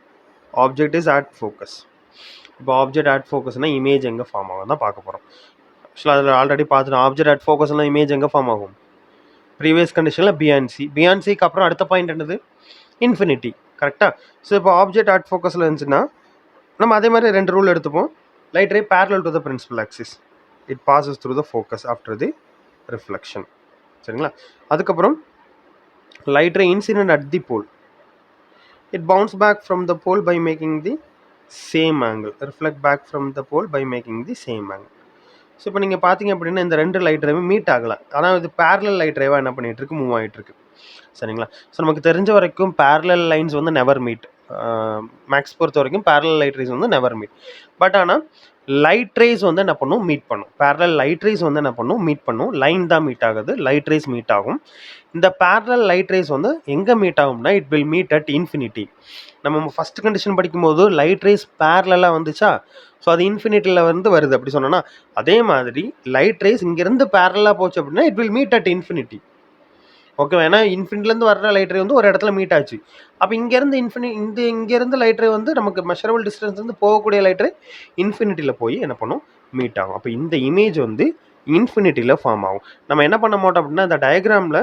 object is at focus. இப்போ ஆப்ஜெக்ட் அட் ஃபோக்கஸ்னால் இமேஜ் எங்கே ஃபார்ம் ஆகும் தான் பார்க்க போகிறோம். ஆக்சுவலாக அதில் ஆல்ரெடி பார்த்துட்டோம். ஆப்ஜெக்ட் அட் ஃபோக்கஸ்னால் இமேஜ் எங்கே ஃபார்ம் ஆகும், ப்ரீவியஸ் கண்டிஷனில் பியான்சிக்கு அப்புறம் அடுத்த பாயிண்ட் என்னது, இன்ஃபினிட்டி. கரெக்டாக? ஸோ இப்போ ஆப்ஜெக்ட் அட் ஃபோக்கஸில் இருந்துச்சுன்னா நம்ம அதே மாதிரி 2 ரூல் எடுத்துப்போம். Light ray parallel to the principal axis, it passes through the focus after the reflection. சரிங்களா? அதுக்கப்புறம் light ray incident at the pole, it bounce back from the pole by making the same angle, reflect back from the pole by making the same angle. So இப்போ நீங்கள் பார்த்தீங்க அப்படின்னா இந்த 2 light ரேவும் meet ஆகலாம். ஆனால் இது பேரலல் லைட் ரேவாக என்ன பண்ணிகிட்டு இருக்கு, மூவ் ஆகிட்டு இருக்கு. சரிங்களா? ஸோ நமக்கு தெரிஞ்ச வரைக்கும் பேரலல் லைன்ஸ் வந்து நெவர் மீட். மேக்ஸ் பொறுத்த வரைக்கும் பேரலல் லைட் ரேஸ் வந்து நெவர் மீட். பட் ஆனால் லைட் ரேஸ் வந்து என்ன பண்ணும், மீட் பண்ணும். பேரலல் லைட் ரேஸ் வந்து என்ன பண்ணும், மீட் பண்ணும். லைன் தான் மீட் ஆகுது, லைட் ரேஸ் மீட் ஆகும். இந்த பேரலல் லைட் ரேஸ் வந்து எங்கே மீட் ஆகும்னா it will meet at infinity. நம்ம ஃபஸ்ட் கண்டிஷன் படிக்கும்போது லைட் ரேஸ் பேரலாக வந்துச்சா, ஸோ அது இன்ஃபினிட்டியில் வந்து வருது அப்படி சொன்னோன்னா, அதே மாதிரி லைட் ரேஸ் இங்கேருந்து பேரலாக போச்சு அப்படின்னா it will meet at infinity. Okay, ஏன்னா இன்ஃபினிட்லேருந்து வர்ற லைட் ரே வந்து ஒரு இடத்துல மீட் ஆச்சு. அப்போ இங்கேருந்து இங்கேருந்து லைட் ரே வந்து நமக்கு மெஷரபிள் டிஸ்டன்ஸ் வந்து போகக்கூடிய லைட் ரே இன்ஃபினிட்டியில் போய் என்ன பண்ணும், மீட் ஆகும். அப்போ இந்த இமேஜ் வந்து இன்ஃபினிட்டியில் ஃபார்ம் ஆகும். நம்ம என்ன பண்ண மாட்டோம் அப்படின்னா இந்த டயக்ராமில்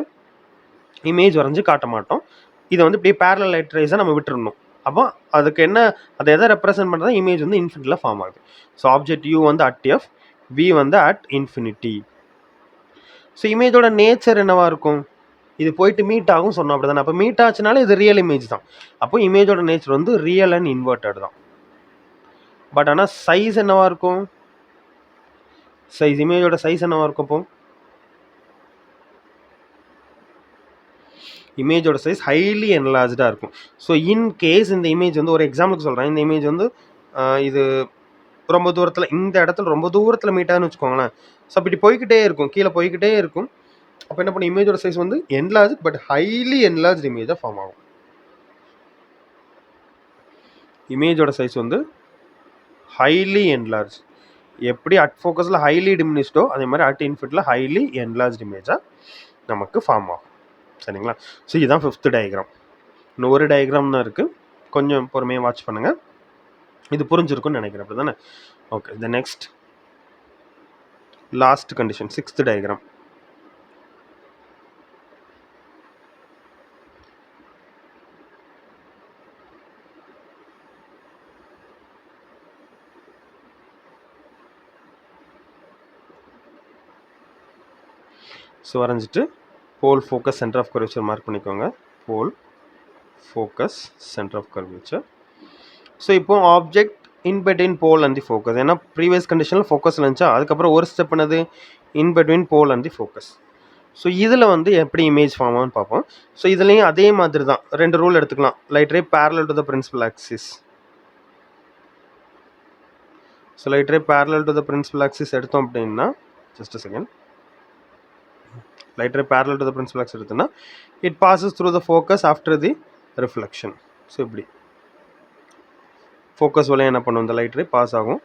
இமேஜ் வரைஞ்சி காட்ட மாட்டோம். இதை வந்து இப்படியே பேரலல் லைட் ரேஸை நம்ம விட்டுருணும். அப்போ அதுக்கு என்ன, அதை எதை ரெப்ரசென்ட் பண்ணுறதா, இமேஜ் வந்து இன்ஃபினிட்டியில் ஃபார்ம் ஆகுது. ஸோ ஆப்ஜெக்ட் யூ வந்து அட் எஃப், வி வந்து அட் இன்ஃபினிட்டி. ஸோ இமேஜோட நேச்சர் என்னவா இருக்கும், இது போயிட்டு மீட் ஆகும் சொன்னோம் அப்படி தானே. அப்போ மீட் ஆச்சுனால இது ரியல் இமேஜ் தான். அப்போ இமேஜோட நேச்சர் வந்து ரியல் அண்ட் இன்வெர்டட் தான். பட் ஆனால் சைஸ் என்னவா இருக்கும், சைஸ், இமேஜோட சைஸ் என்னவா இருக்கும், அப்போ இமேஜோட சைஸ் ஹைலி என்லார்ஜாக இருக்கும். ஸோ இன் கேஸ் இந்த இமேஜ் வந்து ஒரு எக்ஸாம்பிளுக்கு சொல்கிறேன், இந்த இமேஜ் வந்து இது ரொம்ப தூரத்தில், இந்த இடத்துல ரொம்ப தூரத்தில் மீட் ஆகுன்னு வச்சுக்கோங்களேன். ஸோ அப்படி போய்கிட்டே இருக்கும், கீழே போய்கிட்டே இருக்கும். அப்போ என்ன பண்ண, இமேஜோட சைஸ் வந்து என்லார்ஜ் பட் ஹைலி என்லார்ஜ் இமேஜாக ஃபார்ம் ஆகும். இமேஜோட சைஸ் வந்து ஹைலி என்லார்ஜ். எப்படி அட் ஃபோக்கஸில் ஹைலி டிமினிஷ்டோ அதே மாதிரி அட் இன்ஃபினிட்டியில் ஹைலி என்லார்ஜ் இமேஜாக நமக்கு ஃபார்ம் ஆகும். சரிங்களா? ஸோ இதுதான் 5th டயக்ராம். இன்னும் ஒரு டயக்ராம் தான் இருக்குது, கொஞ்சம் பொறுமையாக வாட்ச் பண்ணுங்கள். இது புரிஞ்சிருக்கும்னு நினைக்கிறேன், அப்படி தானே? Okay, the next last condition, 6th diagram. So வரைஞ்சிட்டு pole focus centre of curvature mark பண்ணிக்கோங்க. Pole focus centre of curvature. So இப்போ object in between pole and the focus. ஏன்னா ப்ரீவியஸ் கண்டிஷனில் ஃபோக்கஸில் இருந்துச்சா, அதுக்கப்புறம் ஒரு ஸ்டெப் என்னது in between pole and the focus. So இதில் வந்து எப்படி இமேஜ் ஃபார்ம் ஆகும்னு பார்ப்போம். ஸோ இதுலேயும் அதே மாதிரி தான் 2 ரூல் எடுத்துக்கலாம். Light ray parallel to the principal axis. So light ray parallel to the principal axis எடுத்தோம் அப்படின்னா, just a second, light ray parallel to the principal axis எடுத்தோம்னா it passes through the focus after the reflection. So இப்படி focus வழியாக என்ன பண்ணும், இந்த light ray pass ஆகும்.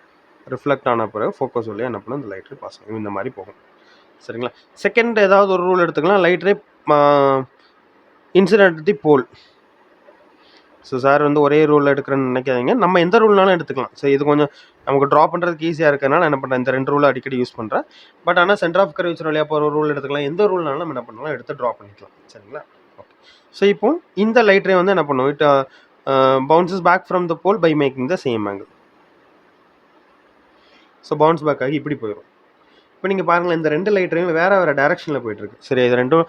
Reflect ஆன பிறகு ஃபோக்கஸ் வழியாக என்ன பண்ணும், இந்த லைட் ரே பாஸ் ஆகும். இந்த மாதிரி போகும். சரிங்களா? செகண்ட் ஏதாவது ஒரு ரூல் எடுத்துக்கலாம். லைட் ரே இன்சிடென்ட் தி போல். ஸோ சார் வந்து ஒரே ரூல் எடுக்கிறேன்னு நினைக்காதீங்க, நம்ம எந்த ரூல்னாலும் எடுத்துக்கலாம். ஸோ இது கொஞ்சம் நமக்கு ட்ரா பண்ணுறதுக்கு ஈஸியாக இருக்கிறனால என்ன பண்ணுறேன், இந்த 2 ரூலை அடிக்கடி யூஸ் பண்ணுறேன். பட் ஆனால் சென்டர் ஆஃப் கர்வேச்சர் வழியாக போகிற ரூல் எடுத்துக்கலாம். எந்த ரூல்னாலும் நம்ம என்ன பண்ணலாம், எடுத்து ட்ரா பண்ணிக்கலாம். சரிங்களா? ஓகே. ஸோ இப்போ இந்த லைட் ரே வந்து என்ன பண்ணும், it bounces back from the pole by making the same angle. So bounce back ஆகி இப்படி போயிடும். இப்போ நீங்கள் பாருங்களேன், இந்த 2 லைட் ரேயும் வேறு டைரக்ஷனில் போயிட்டுருக்கு. சரி, இது 2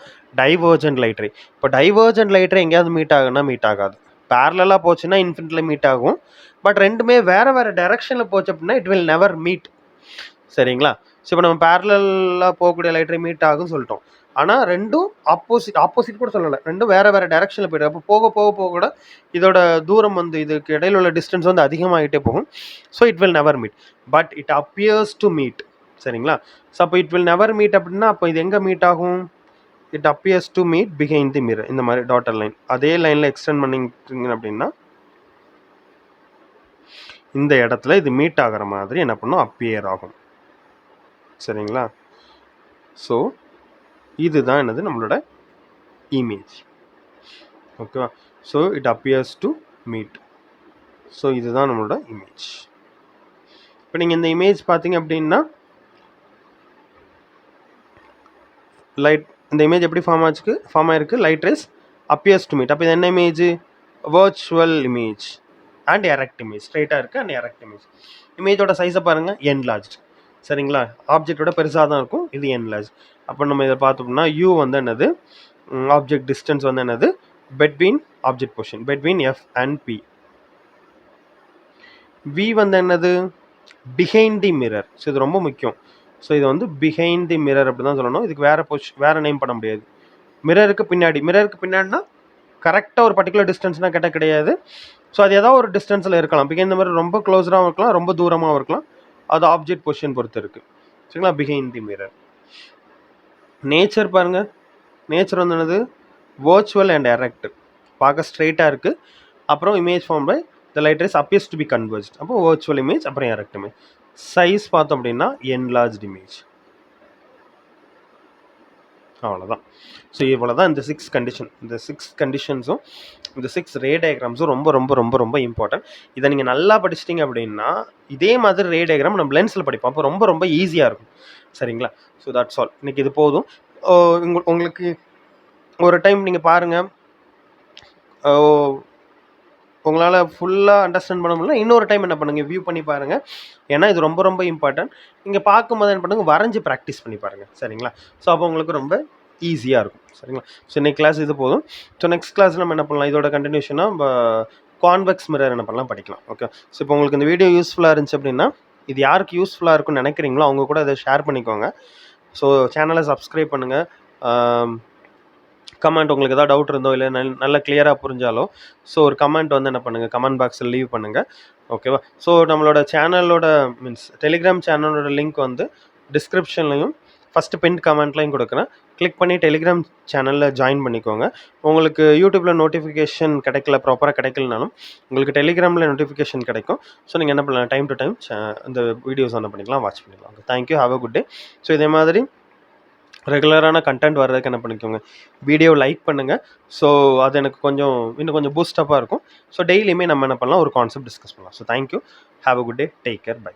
டைவர்ஜென்ட் லைட் ரே. இப்போ டைவர்ஜென்ட் லைட் ரே எங்கேயாவது மீட் ஆகுன்னா மீட் ஆகாது. பேரலாக போச்சுன்னா இன்ஃபினிட்டில் மீட் ஆகும். பட் ரெண்டுமே வேறு டைரக்ஷனில் போச்சு அப்படின்னா இட் வில் நெவர் மீட். சரிங்களா? ஸோ இப்போ நம்ம பேரலாக போகக்கூடிய லைட் ரே மீட் ஆகும்னு சொல்லிட்டோம். ஆனால் ரெண்டும் ஆப்போசிட் கூட சொல்லலை, ரெண்டும் வேறு டைரக்ஷனில் போய்டும். அப்போ போக போக போக கூட இதோட தூரம் வந்து இதுக்கு இடையில உள்ள டிஸ்டன்ஸ் வந்து அதிகமாகிட்டே போகும். So it will never meet, but it appears to meet. சரிங்களா? ஸோ அப்போ இட் வில் நெவர் மீட் அப்படின்னா அப்போ இது எங்கே மீட் ஆகும், it appears to meet behind the mirror. இந்த மாதிரி டாட்டர் லைன் அதே லைனில் எக்ஸ்டெண்ட் பண்ணிங்க அப்படின்னா இந்த இடத்துல இது மீட் ஆகிற மாதிரி என்ன பண்ணும், அப்பியர் ஆகும். சரிங்களா? ஸோ இதுதான் என்னது நம்மளோட இமேஜ். ஓகேவா? So it appears to meet. So இதுதான் நம்மளோட இமேஜ். இப்போ நீங்கள் இந்த இமேஜ் பார்த்தீங்க அப்படின்னா இந்த இமேஜ் எப்படி ஃபார்ம் ஆயிருக்கு, light rays appears to meet. அப்போ இது என்ன image, virtual image and erect image. ஸ்ட்ரைட்டாக இருக்குது அண்ட் எரெக்ட் இமேஜ். இமேஜோட சைஸை பாருங்கள், என்லார்ஜ். சரிங்களா? ஆப்ஜெக்டோட பெருசாக தான் இருக்கும், இது என்லார்ஜ். அப்போ நம்ம இதை பார்த்தோம்னா யூ வந்து என்னது, ஆப்ஜெக்ட் டிஸ்டன்ஸ் வந்து என்னது, between object position between F and P. V வந்து என்னது, பிஹைண்ட் தி மிரர். ஸோ இது ரொம்ப முக்கியம். ஸோ இது வந்து பிஹைண்ட் தி மிரர் அப்படி தான் சொல்லணும். இதுக்கு வேறு நேம் பண்ண முடியாது. மிரருக்கு பின்னாடினா கரெக்டாக ஒரு பர்டிகுலர் டிஸ்டன்ஸ்னால் கேட்டால் கிடையாது. ஸோ அது ஏதாவது ஒரு டிஸ்டன்ஸில் இருக்கலாம். பிஹைண்ட் தி மிரர் ரொம்ப க்ளோஸராகவும் இருக்கலாம், ரொம்ப தூரமாகவும் இருக்கலாம். அது ஆப்ஜெக்ட் பொசிஷன் பொறுத்து இருக்குது. சரிங்களா? Behind the mirror. நேச்சர் பாருங்கள், நேச்சர் வந்து என்னது, வர்ச்சுவல் அண்ட் எரெக்ட். பார்க்க ஸ்ட்ரைட்டாக இருக்குது. அப்புறம் image form by the light rays appears to be converged. அப்போ வர்ச்சுவல் இமேஜ், அப்புறம் எரெக்ட் இமேஜ். சைஸ் பார்த்தோம் அப்படின்னா என்லார்ஜ்ட் இமேஜ். அவ்வளோதான். ஸோ இவ்வளோ தான் இந்த 6 கண்டிஷன். இந்த 6 கண்டிஷன்ஸும் இந்த 6 ரே டயக்ராம்ஸும் ரொம்ப ரொம்ப ரொம்ப ரொம்ப இம்பார்ட்டன்ட். இதை நீங்கள் நல்லா படிச்சிட்டிங்க அப்படின்னா இதே மாதிரி ரே டயக்ராம் நம்ம லென்ஸில் படிப்போம். அப்போ ரொம்ப ரொம்ப ஈஸியாக இருக்கும். சரிங்களா? So that's all. இன்றைக்கி இது போதும். உங்களுக்கு ஒரு டைம் நீங்கள் பாருங்கள், உங்களால் ஃபுல்லாக அண்டர்ஸ்டாண்ட் பண்ண முடியல, இன்னொரு டைம் என்ன பண்ணுங்கள், வியூ பண்ணி பாருங்கள். ஏன்னா இது ரொம்ப ரொம்ப இம்பார்ட்டன்ட். நீங்கள் பார்க்கும்போது என்ன பண்ணுங்கள், வரைஞ்சி ப்ராக்டிஸ் பண்ணி பாருங்கள். சரிங்களா? ஸோ அப்போ உங்களுக்கு ரொம்ப ஈஸியாக இருக்கும். சரிங்களா? ஸோ இன்னைக்கு கிளாஸ் இது போதும். ஸோ நெக்ஸ்ட் கிளாஸ் நம்ம என்ன பண்ணலாம், இதோட கண்டினியூஷனாக கான்வெக்ஸ் மிரர் என்ன பண்ணலாம் படிக்கலாம். ஓகே. ஸோ இப்போ உங்களுக்கு இந்த வீடியோ யூஸ்ஃபுல்லாக இருந்துச்சு அப்படின்னா, இது யாருக்கு யூஸ்ஃபுல்லாக இருக்குன்னு நினைக்கிறீங்களோ அவங்க கூட இதை ஷேர் பண்ணிக்கோங்க. ஸோ சேனலை சப்ஸ்கிரைப் பண்ணுங்கள். கமெண்ட், உங்களுக்கு ஏதாவது டவுட் இருந்தோ இல்லை நல்லா கிளியராக புரிஞ்சாலோ ஸோ ஒரு கமெண்ட் வந்து என்ன பண்ணுங்கள், கமெண்ட் பாக்ஸில் லீவ் பண்ணுங்கள். ஓகேவா? ஸோ நம்மளோட சேனலோட டெலிகிராம் சேனலோட லிங்க் வந்து டிஸ்கிரிப்ஷன்லையும் ஃபஸ்ட்டு பின் கமெண்ட்லையும் கொடுக்குறேன். கிளிக் பண்ணி டெலிகிராம் சேனலில் ஜாயின் பண்ணிக்கோங்க. உங்களுக்கு யூடியூப்பில் நோட்டிஃபிகேஷன் ப்ராப்பராக கிடைக்கலனாலும் உங்களுக்கு டெலிகிராமில் நோட்டிஃபிகேஷன் கிடைக்கும். ஸோ நீங்கள் என்ன பண்ணலாம், டைம் டு டைம் இந்த வீடியோஸ் என்ன பண்ணிக்கலாம், வாட்ச் பண்ணிக்கலாம். Okay, thank you, have a good day. So இதே மாதிரி ரெகுலரான கண்டென்ட் வர்றதுக்கு என்ன பண்ணிக்கோங்க, வீடியோ லைக் பண்ணுங்கள். ஸோ அது எனக்கு இன்னும் கொஞ்சம் பூஸ்டப்பாக இருக்கும். ஸோ டெய்லியுமே நம்ம என்ன பண்ணலாம், ஒரு கான்செப்ட் டிஸ்கஸ் பண்ணலாம். So thank you. Have a good day. Take care. By.